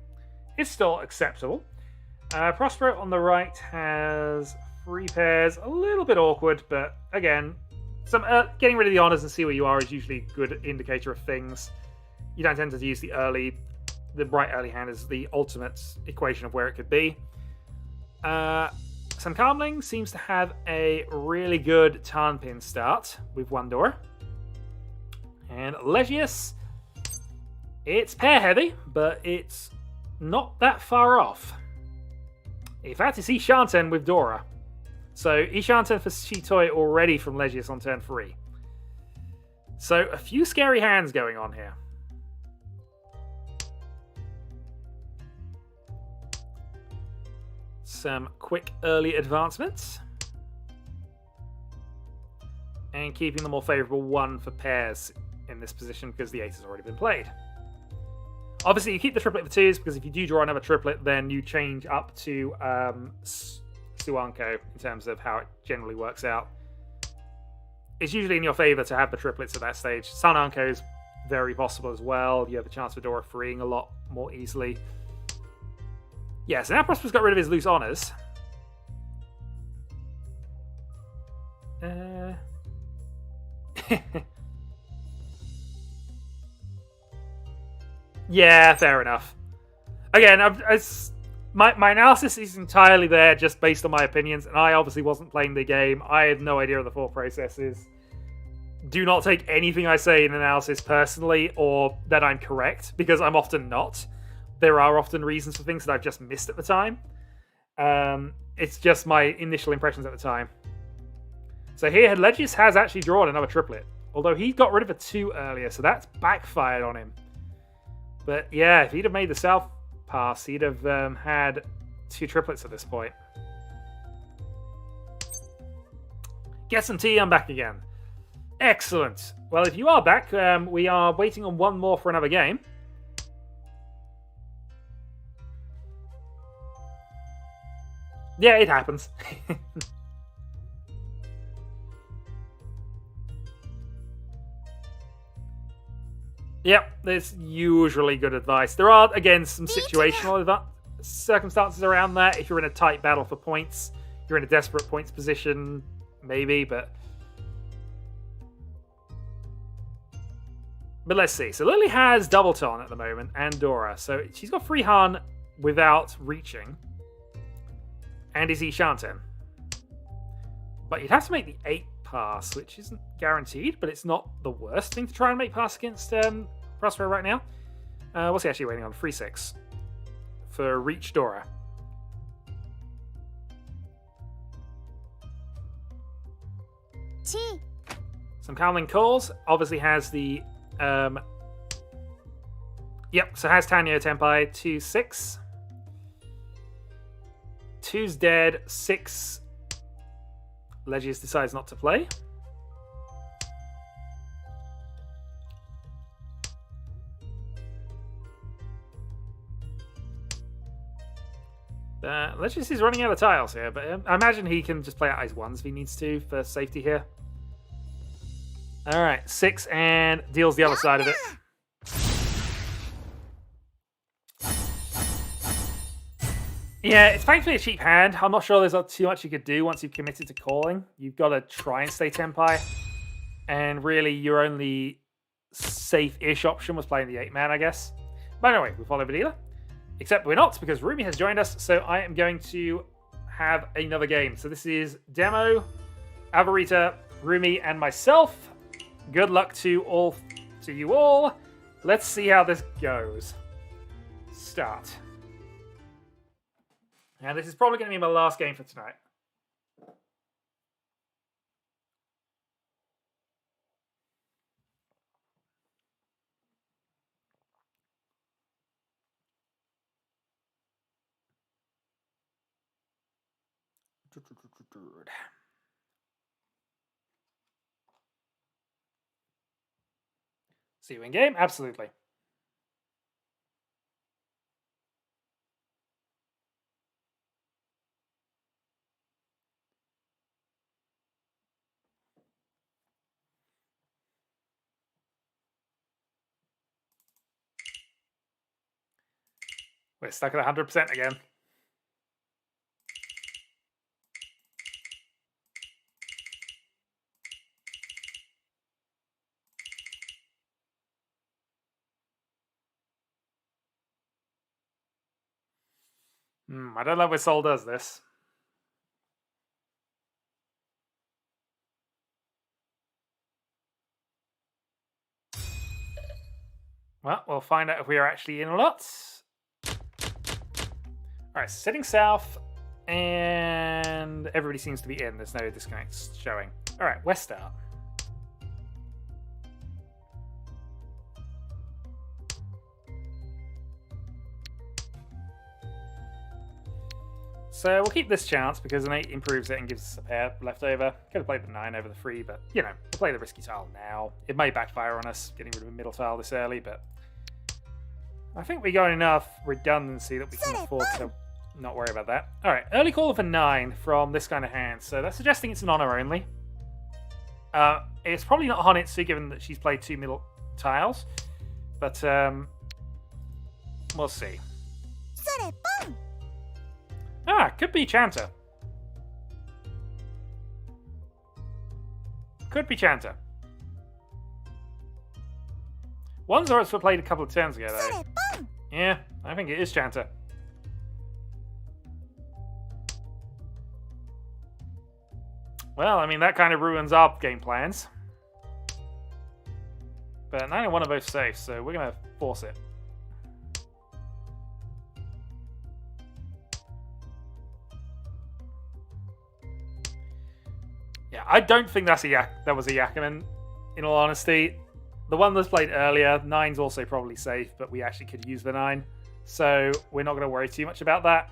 it's still acceptable. Prospero on the right has 3 pairs. A little bit awkward, but again, some getting rid of the honors and see where you are is usually a good indicator of things. You don't tend to use the bright early hand is the ultimate equation of where it could be. Sun Calmling seems to have a really good Tarnpin start with 1 door. And Legius, it's pair heavy, but it's not that far off. In fact, it's Ishanten with Dora. So Ishanten for Shitoi already from Legius on turn 3. So a few scary hands going on here. Some quick early advancements. And keeping the more favourable 1 for pairs in this position because the 8 has already been played. Obviously, you keep the triplet for 2s because if you do draw another triplet, then you change up to Suanko in terms of how it generally works out. It's usually in your favour to have the triplets at that stage. Sun Anko is very possible as well. You have a chance for Dora freeing a lot more easily. Yeah, so now Prosper's got rid of his loose honors. Yeah, fair enough. Again, my analysis is entirely there just based on my opinions, and I obviously wasn't playing the game. I have no idea of the thought processes. Do not take anything I say in analysis personally or that I'm correct, because I'm often not. There are often reasons for things that I've just missed at the time. It's just my initial impressions at the time. So here, Legius has actually drawn another triplet. Although he got rid of a 2 earlier, so that's backfired on him. But yeah, if he'd have made the South pass, he'd have had 2 triplets at this point. Get some tea, I'm back again. Excellent. Well, if you are back, we are waiting on 1 more for another game. Yeah, it happens. Yep, there's usually good advice. There are, again, some situational circumstances around that. If you're in a tight battle for points, you're in a desperate points position, maybe, but let's see. So Lily has Doubleton at the moment, and Dora. So she's got free Han without reaching. And is Shanten. But you'd have to make the 8 pass, which isn't guaranteed, but it's not the worst thing to try and make pass against Prospero right now. What's he actually waiting on? 3-6 for Reach Dora. Some Cowling Calls. Obviously has the... Yep, so has Tanya Tenpai 2-6. 2's dead. 6... Legius decides not to play. Legius is running out of tiles here, but I imagine he can just play out his 1s if he needs to for safety here. Alright, 6 and deals the other side of it. Yeah, it's thankfully a cheap hand. I'm not sure there's not too much you could do once you've committed to calling. You've got to try and stay Tenpai. And really, your only safe-ish option was playing the 8-man, I guess. But anyway, we follow Vidila. Except we're not, because Rumi has joined us, so I am going to have another game. So this is Demo, Avarita, Rumi, and myself. Good luck to you all. Let's see how this goes. Start. And this is probably going to be my last game for tonight. See you in game? Absolutely. We're stuck at 100% again. I don't know where Sol does this. Well, we'll find out if we are actually in or not. Alright, sitting south, and everybody seems to be in. There's no disconnects showing. Alright, west start. So we'll keep this chance because an 8 improves it and gives us a pair left over. Could have played the 9 over the 3, but, you know, we'll play the risky tile now. It may backfire on us getting rid of a middle tile this early, but I think we got enough redundancy that we can afford to not worry about that. Alright, early call of a 9 from this kind of hand, so that's suggesting it's an honor only. It's probably not Honitsu given that she's played 2 middle tiles, but we'll see. Could be Chanta. Could be Chanta. One's also played a couple of turns ago, though. Yeah, I think it is Chanta. Well, I mean, that kind of ruins our game plans. But neither one are both safe, so we're going to force it. Yeah, I don't think that was a Yakuman, in all honesty. The one that's played earlier, 9's also probably safe, but we actually could use the 9. So we're not going to worry too much about that.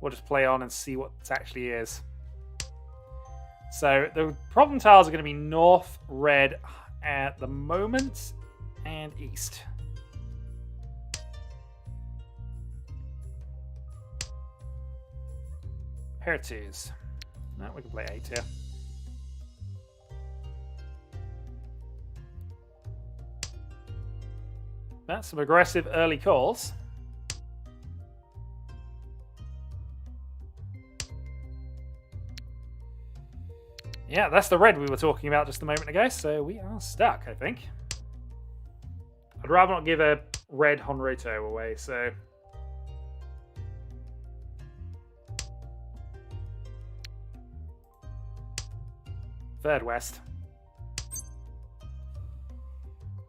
We'll just play on and see what it actually is. So the problem tiles are going to be north, red at the moment, and east. Pair of twos. No, we can play 8 here. That's some aggressive early calls. Yeah, that's the red we were talking about just a moment ago, so we are stuck, I think. I'd rather not give a red Honroto away, so... Third west.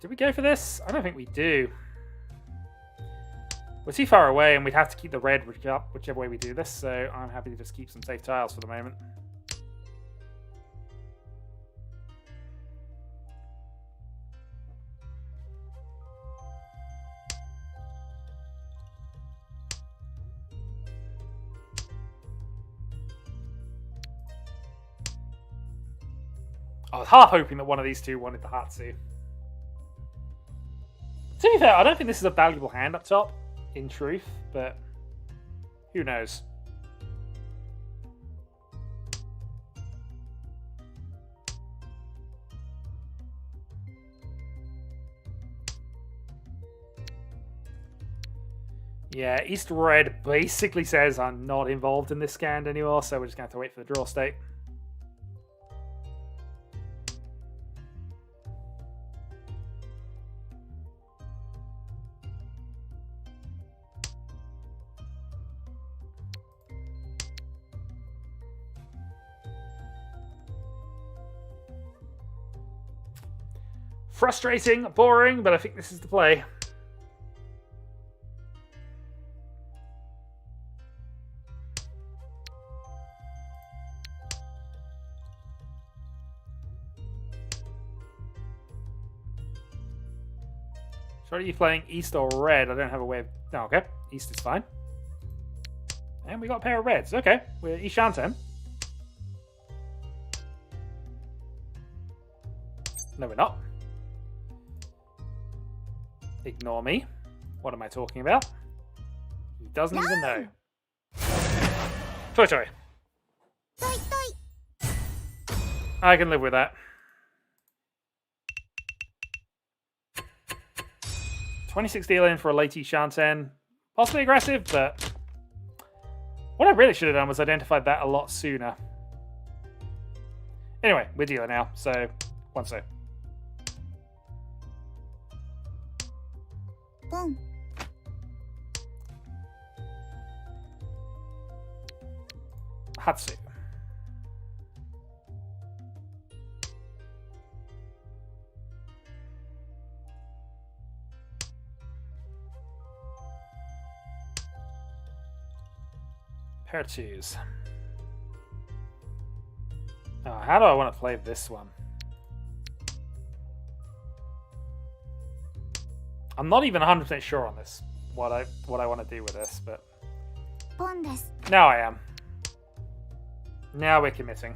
Did we go for this? I don't think we do. We're too far away and we'd have to keep the red whichever way we do this, so I'm happy to just keep some safe tiles for the moment. I was half hoping that one of these two wanted the Hatsu. To be fair, I don't think this is a valuable hand up top, in truth, but who knows? Yeah, East Red basically says I'm not involved in this scan anymore, so we're just going to have to wait for the draw state. Frustrating, boring, but I think this is the play. So are you playing East or Red? I don't have a way of... Oh, okay. East is fine. And we got a pair of Reds. Okay. We're East Shanten. No, we're not. Ignore me. What am I talking about? He doesn't even know. Toy toy. I can live with that. 26 deal in for a late Shanten. Possibly aggressive, but what I really should have done was identified that a lot sooner. Anyway, we're dealing now, so one so. Boom. Hatsu. Pair of twos. Oh, how do I want to play this one? I'm not even 100% sure on this, what I want to do with this, but now I am. Now we're committing.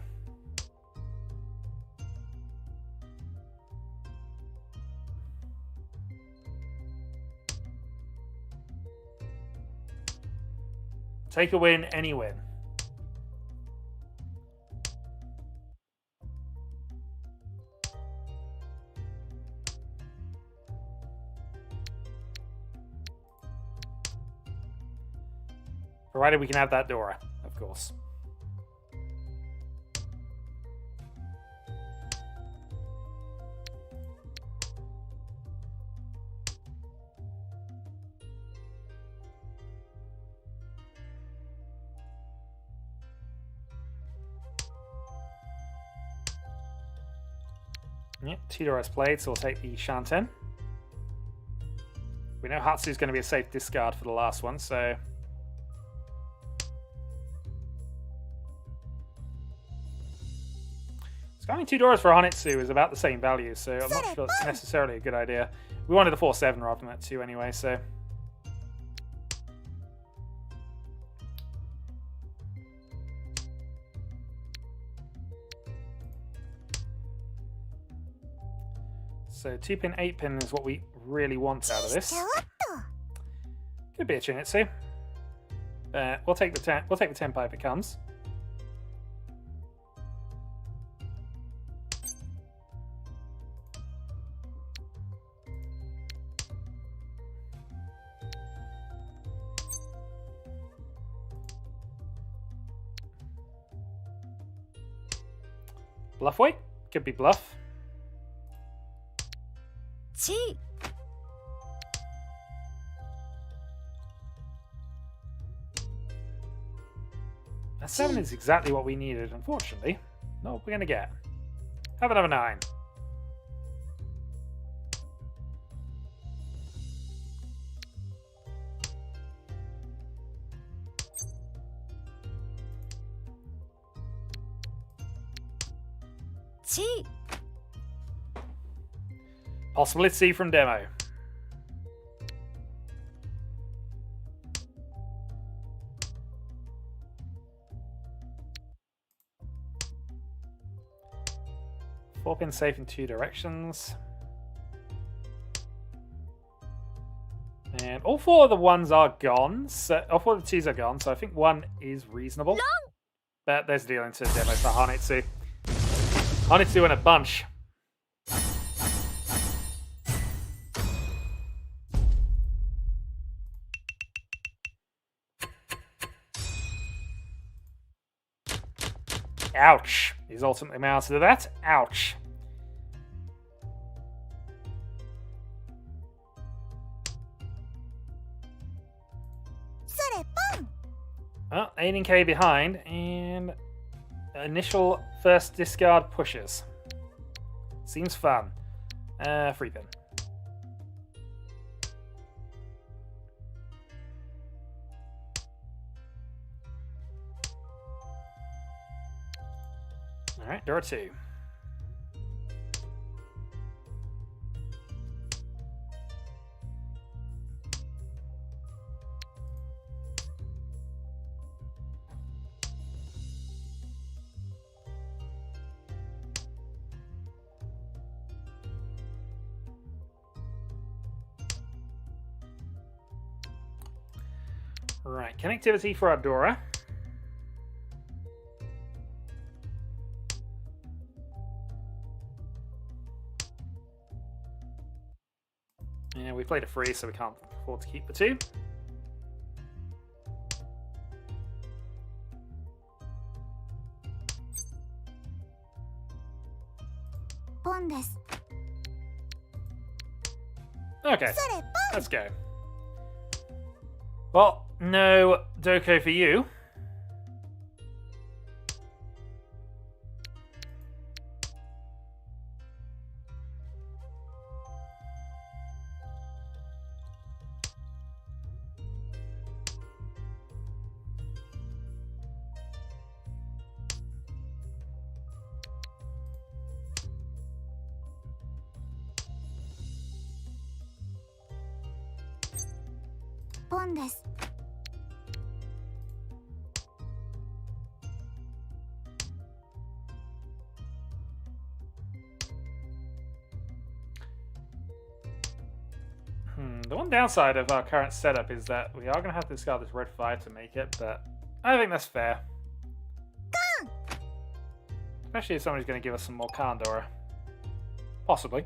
Take a win, any win. Provided we can have that Dora, of course. Yep, Tudor has played, so we'll take the Shanten. We know Hatsu's going to be a safe discard for the last one, so... Scanning 2 doors for Honitsu is about the same value, so I'm not sure it's necessarily a good idea. We wanted the 4-7 rather than that 2 anyway, so... So 2-pin, 8-pin is what we really want out of this. Could be a Chinitsu. We'll take the 10 pipe if it comes. Bluff weight? Could be bluff. 地 A 7 is exactly what we needed, unfortunately. Not what we're going to get. Have another 9.地 Possibility from demo. Four pin safe in 2 directions. And all 4 of the 1s are gone. So all 4 of the 2s are gone, so I think 1 is reasonable. But there's a deal into the demo for Hanetsu. Hanetsu in a bunch. Ouch. He's ultimately my answer to that. Ouch. Well, 18k behind, and initial first discard pushes. Seems fun. Free pin. Alright, door 2. Right, connectivity for our Dora. Yeah, we played a free, so we can't afford to keep the 2. Okay, let's go. Well, no Doko for you. The one downside of our current setup is that we are going to have to discard this red 5 to make it, but I think that's fair. Especially if somebody's going to give us some more Kandora. Possibly.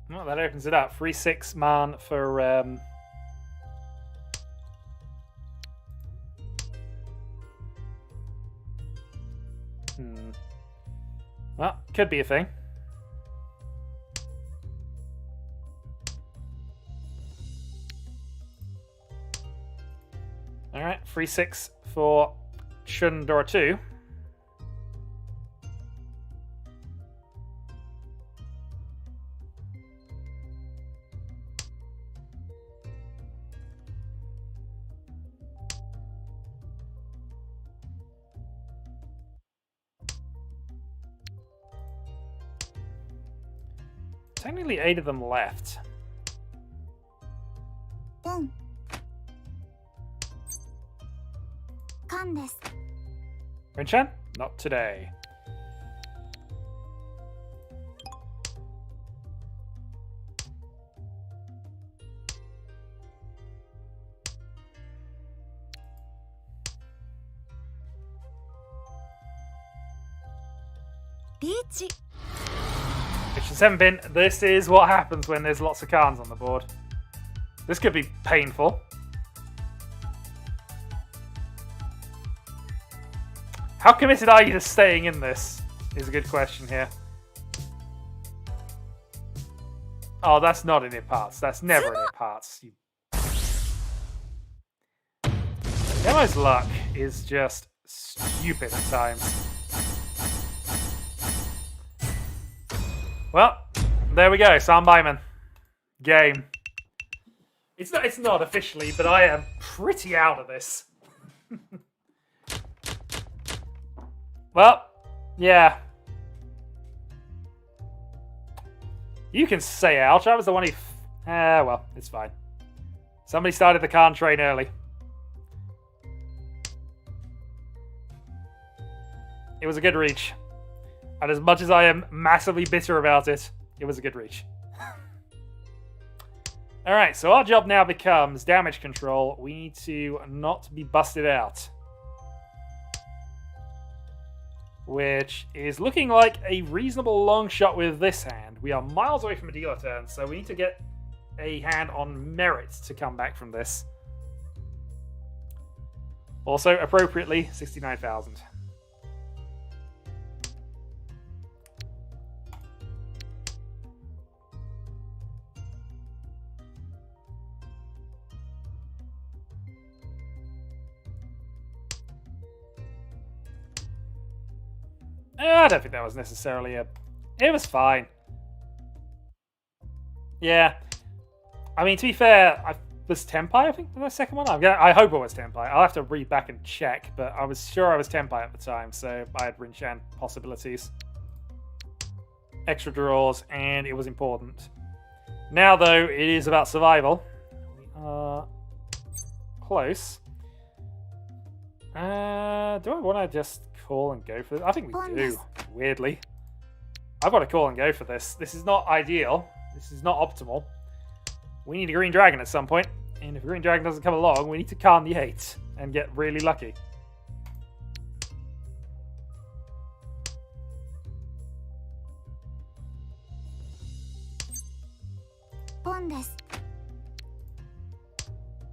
Well, that opens it up. Free 6 man for Well, could be a thing. Alright, free 6 for Shundor 2. Technically 8 of them left. Rinchan? Not today. Riichi. Which is 7 pin. This is what happens when there's lots of cards on the board. This could be painful. How committed are you to staying in this? Is a good question here. Oh, that's not in it parts. That's never in it parts. Demo's luck is just stupid at times. Well, there we go. Sam Byman. Game. It's not officially, but I am pretty out of this. Well, yeah. You can say ouch. I was the one who... well, it's fine. Somebody started the Khan train early. It was a good reach. And as much as I am massively bitter about it, it was a good reach. Alright, so our job now becomes damage control. We need to not be busted out. Which is looking like a reasonable long shot with this hand. We are miles away from a dealer turn, so we need to get a hand on merit to come back from this. Also, appropriately, 69,000. I don't think that was necessarily a... It was fine. Yeah. I mean, to be fair, I was Tenpai, I think, the second one? I hope it was Tenpai. I'll have to read back and check, but I was sure I was Tenpai at the time, so I had Rinchan possibilities. Extra draws, and it was important. Now, though, it is about survival. We are close. Do I want to just call and go for this? I think we do, weirdly. I've got to call and go for this. This is not ideal. This is not optimal. We need a green dragon at some point, and if a green dragon doesn't come along, we need to calm the 8 and get really lucky.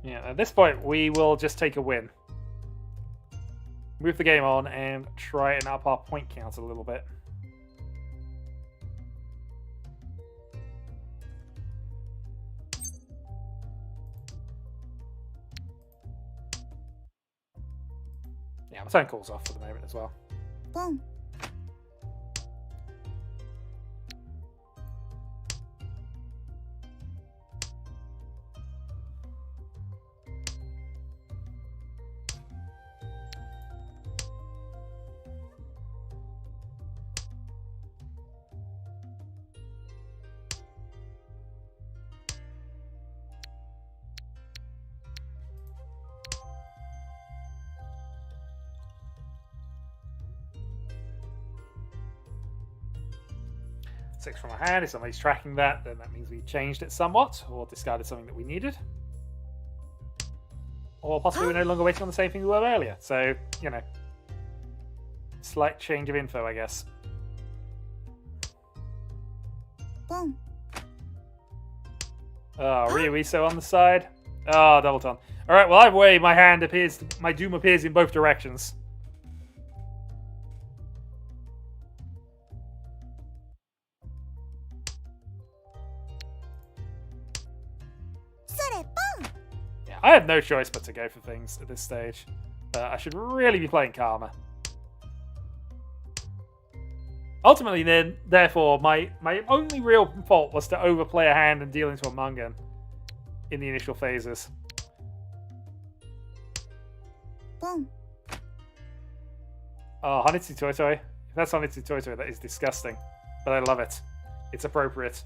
Yeah, at this point, we will just take a win. Move the game on and try and up our point count a little bit. Yeah, my turn call's off for the moment as well. Boom. Six from our hand. If somebody's tracking that, then that means we changed it somewhat, or discarded something that we needed. Or possibly we're no longer waiting on the same thing we were earlier. So, you know, slight change of info, I guess. Boom. Oh, Ryuiso on the side. Oh, double ton. Alright, well, either way, my doom appears in both directions. I have no choice but to go for things at this stage. I should really be playing Karma. Ultimately, then, therefore, my only real fault was to overplay a hand and deal into a Mungan in the initial phases. Boom. Oh, Hanitsu Toitoi. If that's Hanitsu Toitoi, that is disgusting. But I love it. It's appropriate.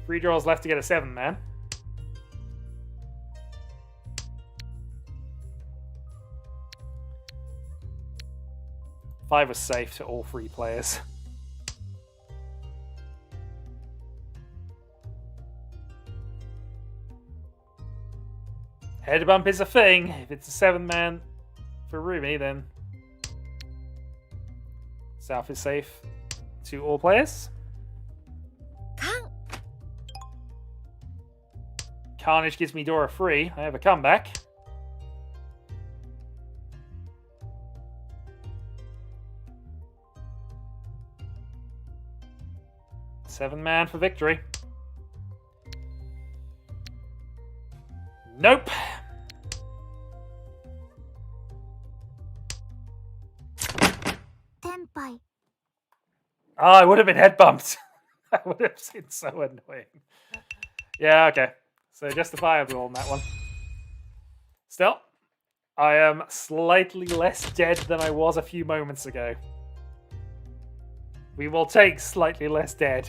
3 draws left to get a 7, man. Five was safe to all 3 players. Head bump is a thing. If it's a 7-man for Rumi, then South is safe to all players. カン Carnage gives me Dora free. I have a comeback. Seven man for victory. Nope. テンパイ Oh, I would have been head bumped. That would have been so annoying. Yeah, okay. So justifiable on that one. Still, I am slightly less dead than I was a few moments ago. We will take slightly less dead.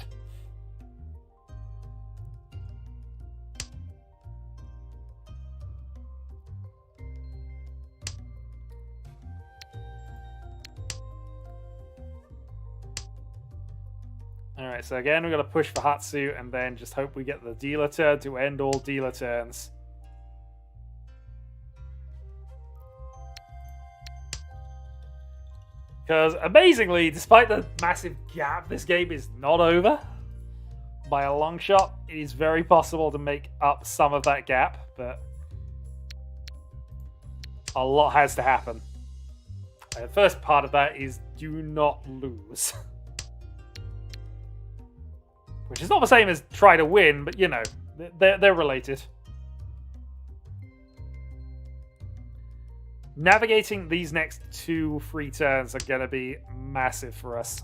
Alright, so again, we're going to push for Hatsu and then just hope we get the dealer turn to end all dealer turns. Because amazingly, despite the massive gap, this game is not over. By a long shot, it is very possible to make up some of that gap, but a lot has to happen. The first part of that is do not lose. Which is not the same as try to win, but you know, they're related. Navigating these next two free turns are going to be massive for us.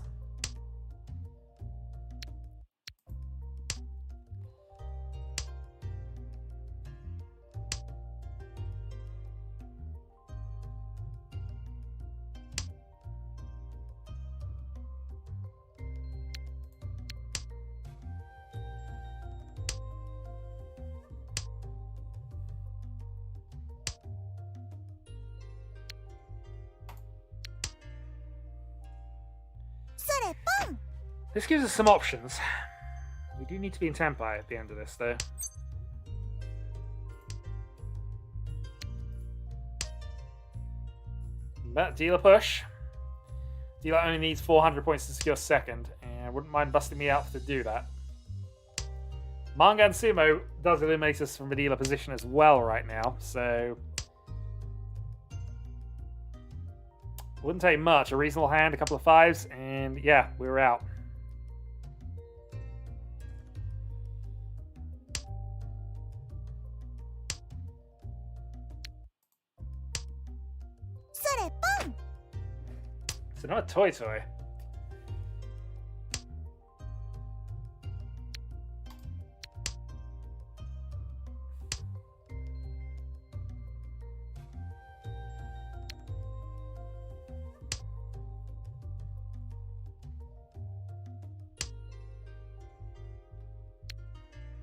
This gives us some options. We do need to be in Tenpai at the end of this, though. That dealer push. Dealer only needs 400 points to secure second, and I wouldn't mind busting me out to do that. Manga and Sumo does eliminate us from the dealer position as well right now, so wouldn't take much. A reasonable hand, a couple of fives, and yeah, we're out. So not a toy.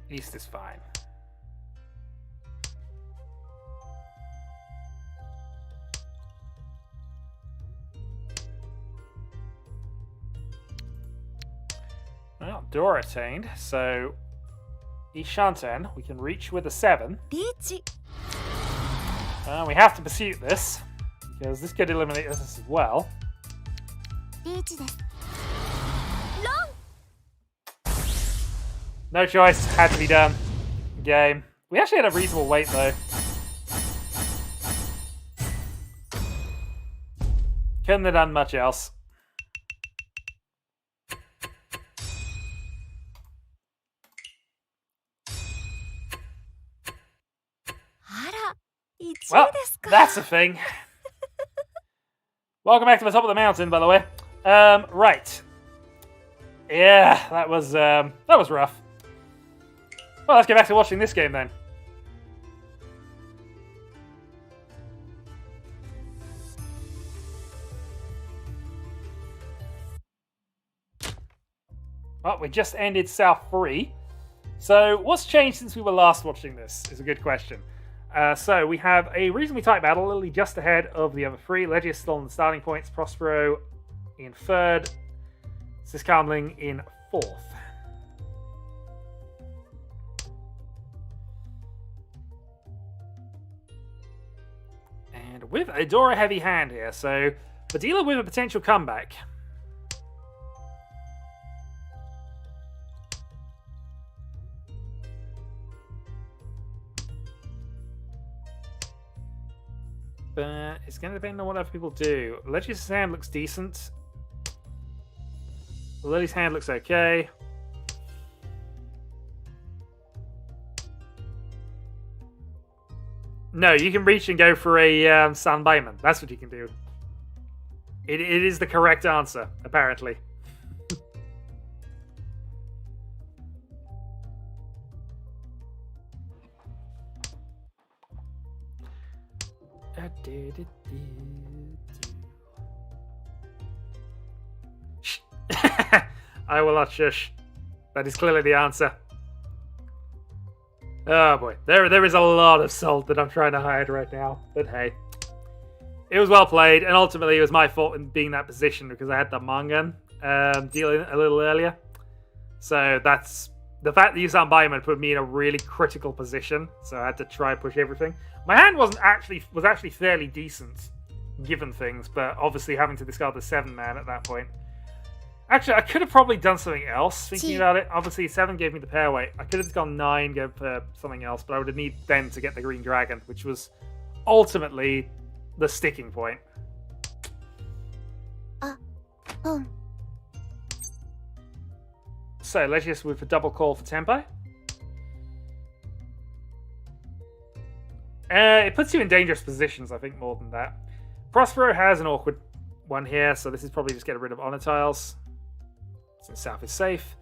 East is fine. Well, Dora attained, so Ishanten, we can reach with a 7. Riichi We have to pursue this, because this could eliminate us as well. リーチです No choice, had to be done. Game. We actually had a reasonable wait though. Couldn't have done much else. Well, that's a thing. Welcome back to the top of the mountain, by the way. Right. Yeah, that was rough. Well, let's get back to watching this game then. Well, we just ended South 3. So, what's changed since we were last watching this is a good question. So, we have a reasonably tight battle, literally just ahead of the other three. Legius still on the starting points, Prospero in 3rd, Siskamling in 4th. And with a Dora heavy hand here, so the dealer with a potential comeback. But it's going to depend on what other people do. Legi's hand looks decent. Lily's hand looks okay. No, you can reach and go for a San Baiman. That's what you can do. It is the correct answer, apparently. I will not shush. That is clearly the answer. Oh boy, there is a lot of salt that I'm trying to hide right now. But hey, it was well played, and ultimately it was my fault in being in that position because I had the Mangan dealing a little earlier. So that's the fact that you San Baiman put me in a really critical position. So I had to try and push everything. My hand was actually fairly decent given things, but obviously having to discard the 7-man at that point. Actually, I could have probably done something else, thinking about it. Obviously, 7 gave me the pair weight. I could have gone 9, go for something else, but I would have needed them to get the green dragon, which was ultimately the sticking point. So, Legius with a double call for tempo. It puts you in dangerous positions, I think, more than that. Prospero has an awkward one here, so this is probably just getting rid of honor tiles. Since South is safe.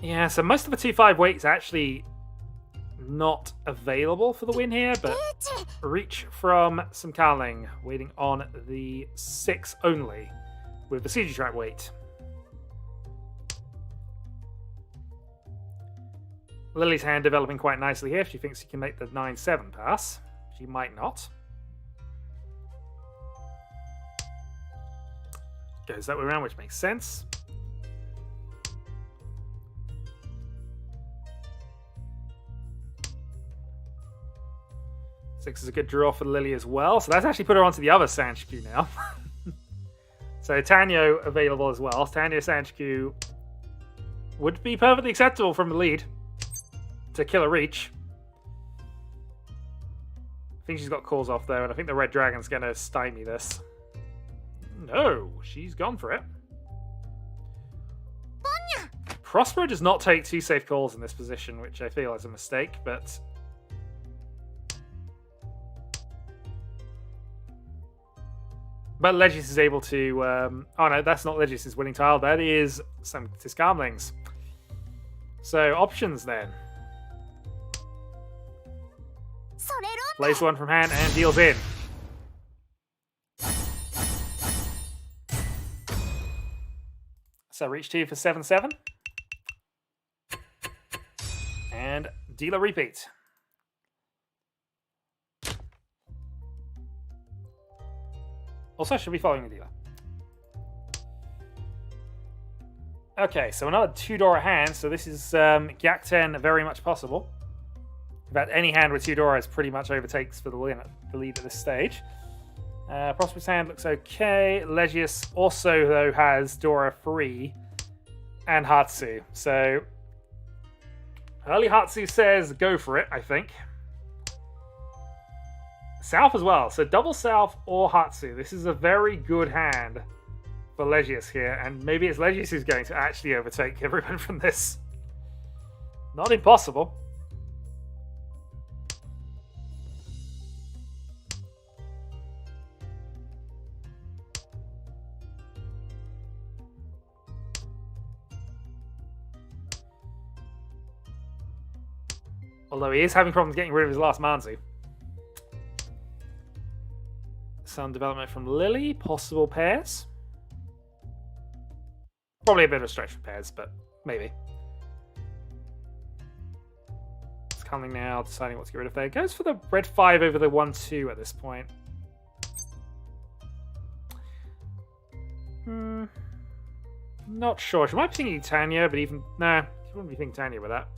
Yeah, so most of the 2-5 weight is actually not available for the win here, but reach from some Carling, waiting on the 6 only, with the siege trap weight. Lily's hand developing quite nicely here. If she thinks she can make the 9-7 pass. She might not. Goes that way around, which makes sense. Six is a good draw for Lily as well. So that's actually put her onto the other Sanchku now. So Tanyo available as well. Tanyo Sanchku would be perfectly acceptable from the lead to kill a reach. I think she's got calls off though, and I think the Red Dragon's going to stymie this. No, she's gone for it. Prospero does not take 2 safe calls in this position, which I feel is a mistake, but... But Legis is able to... Oh no, that's not Legis' winning tile. That is some Tiscarmlings. So, options then. Plays one from hand and deals in. So reach 2 for 7-7. And dealer repeat. Also, should be following the dealer. Okay, so another 2-Dora hand. So this is Gyak-10 very much possible. In fact, any hand with 2 Doras pretty much overtakes for the lead at this stage. Prosperous hand looks okay. Legius also, though, has Dora free and Hatsu. So, early Hatsu says go for it, I think. South as well. So, double South or Hatsu. This is a very good hand for Legius here. And maybe it's Legius who's going to actually overtake everyone from this. Not impossible. Although he is having problems getting rid of his last Manzu. Some development from Lily. Possible pairs. Probably a bit of a stretch for pairs, but maybe. It's coming now, deciding what to get rid of there. Goes for the red 5 over the 1-2 at this point. Not sure. She might be thinking Tanya, but even... Nah, she wouldn't be thinking Tanya with that.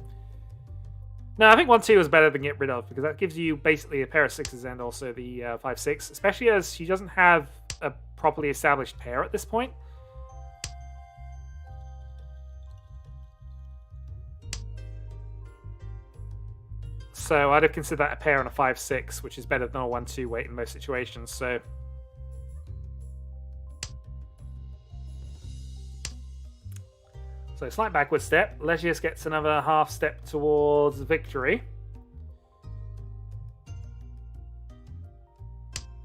No, I think 1-2 is better than get rid of, because that gives you basically a pair of 6s and also the 5-6, especially as she doesn't have a properly established pair at this point. So I'd have considered that a pair and a 5-6, which is better than a 1-2 weight in most situations. So slight backward step. Legius gets another half step towards victory.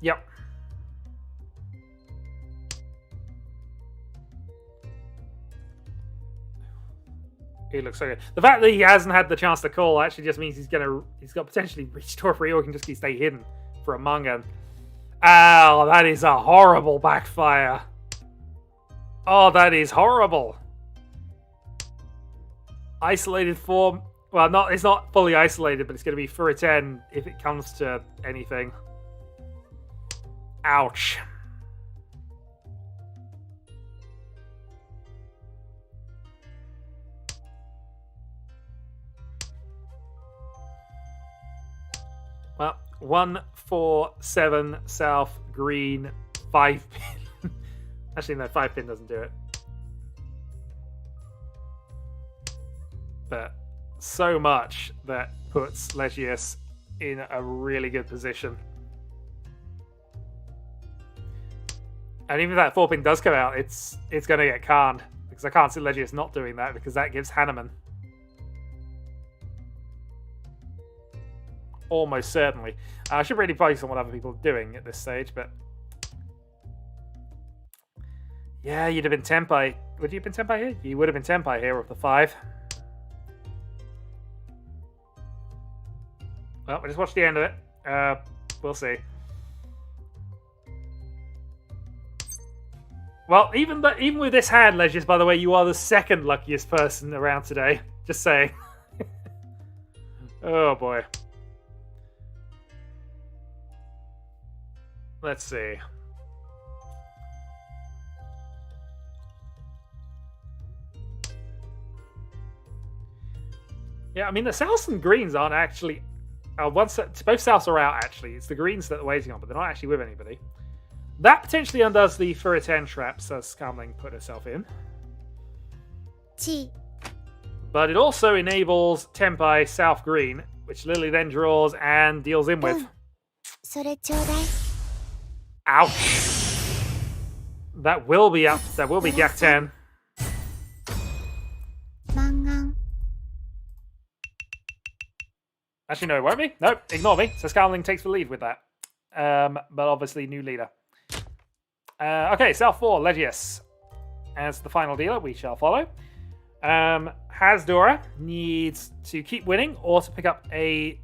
Yep. He looks so good. The fact that he hasn't had the chance to call actually just means he's got potentially reached door free, or he can just stay hidden for a Mangan. Oh, that is a horrible backfire. Oh, that is horrible. Isolated form. Well, it's not fully isolated, but it's going to be for a 10 if it comes to anything. Ouch. Well, 1, 4, 7, south, green, 5 pin. Actually, no, 5 pin doesn't do it. But so much that puts Legius in a really good position. And even if that 4 pin does come out, it's going to get canned. Because I can't see Legius not doing that, because that gives Hanneman. Almost certainly. I should really focus on what other people are doing at this stage, but... Yeah, you'd have been Tenpai. Would you have been Tenpai here? You would have been Tenpai here with the 5. Well, we'll just watch the end of it. We'll see. Well, even with this hand, Legius, by the way, you are the second luckiest person around today. Just saying. Oh, boy. Let's see. Yeah, I mean, the Souths and Greens aren't actually... both Souths are out, actually. It's the Greens that are waiting on, but they're not actually with anybody. That potentially undoes the for a 10 traps as Skamling put herself in. But it also enables Tenpai South Green, which Lily then draws and deals in with. Ouch. That will be up. That will be Gak 10. Actually, no, it won't be. Nope, ignore me. So Skamling takes the lead with that. But obviously, new leader. Okay, South 4, Legius. As the final dealer, we shall follow. Hasdora needs to keep winning or to pick up a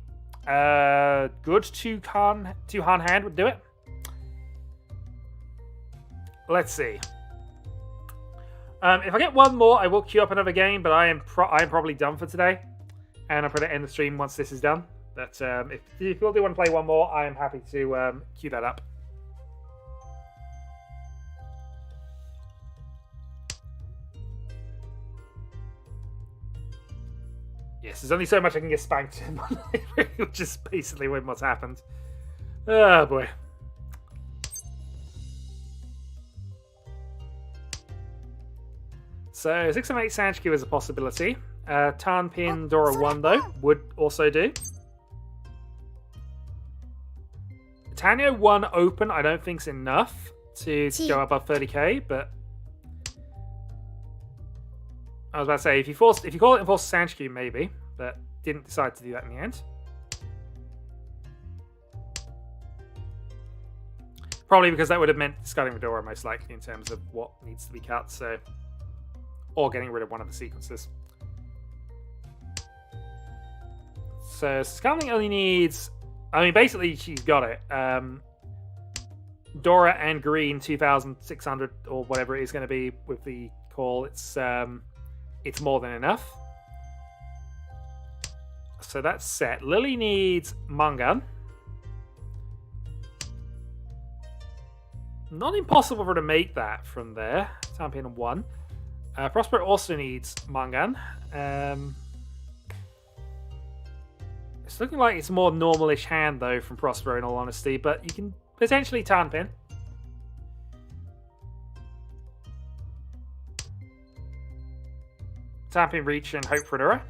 good two-Han hand would do it. Let's see. If I get one more, I will queue up another game, but I am probably done for today. And I'm going to end the stream once this is done. But if you do want to play one more, I am happy to queue that up. Yes, there's only so much I can get spanked in, which is basically what's happened. Oh boy. So 6 and 8 Sanchku is a possibility. Tanpin Dora 1 though would also do. Tanyo 1 open I don't think's enough to go above 30k, but I was about to say if you call it Enforced Sanchku maybe, but didn't decide to do that in the end. Probably because that would have meant discarding Medora most likely in terms of what needs to be cut, so or getting rid of one of the sequences. So Skamling only needs, I mean basically she's got it. Dora and Green 2,600 or whatever it is going to be with the call. It's more than enough. So that's set. Lily needs Mangan. Not impossible for her to make that from there. Champion 1. Prosper also needs Mangan. It's looking like it's a more normalish hand though from Prospero in all honesty, but you can potentially Tanpin. Tanpin Reach and hope for an Ura.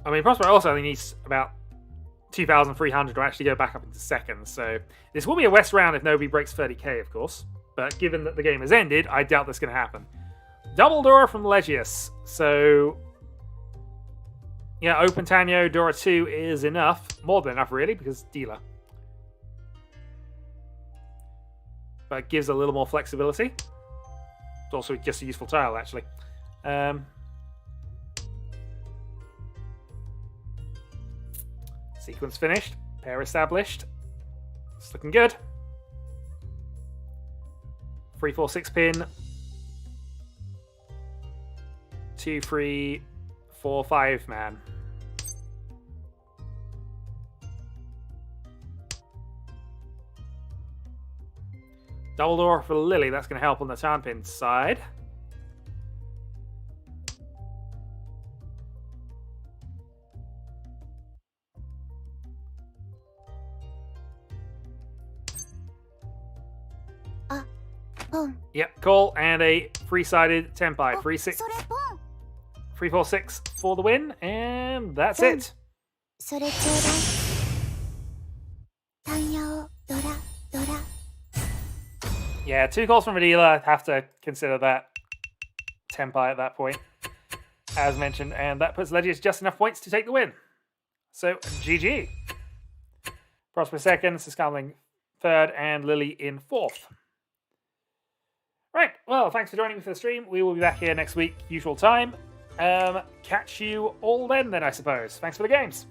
I mean, Prospero also only needs about 2,300 to actually go back up into second, so this will be a West round if nobody breaks 30k, of course. But given that the game has ended, I doubt that's going to happen. Double Dora from Legius, so yeah, Open Tanyo, Dora 2 is enough. More than enough, really, because dealer. But it gives a little more flexibility. It's also just a useful tile, actually. Sequence finished. Pair established. It's looking good. 3, 4, 6 pin. 2, 3, 4, 5 man. Double door for Lily. That's going to help on the town pin side. Yep, call and a three-sided tenpai. 3, 6, 3, 4, 6 for the win, and that's it. Yeah, 2 calls from Adila. Have to consider that tenpai at that point, as mentioned, and that puts Legius just enough points to take the win. So, GG. Prosper second, Siskamling third, and Lily in fourth. Right, well, thanks for joining me for the stream. We will be back here next week, usual time. Catch you all then, I suppose. Thanks for the games.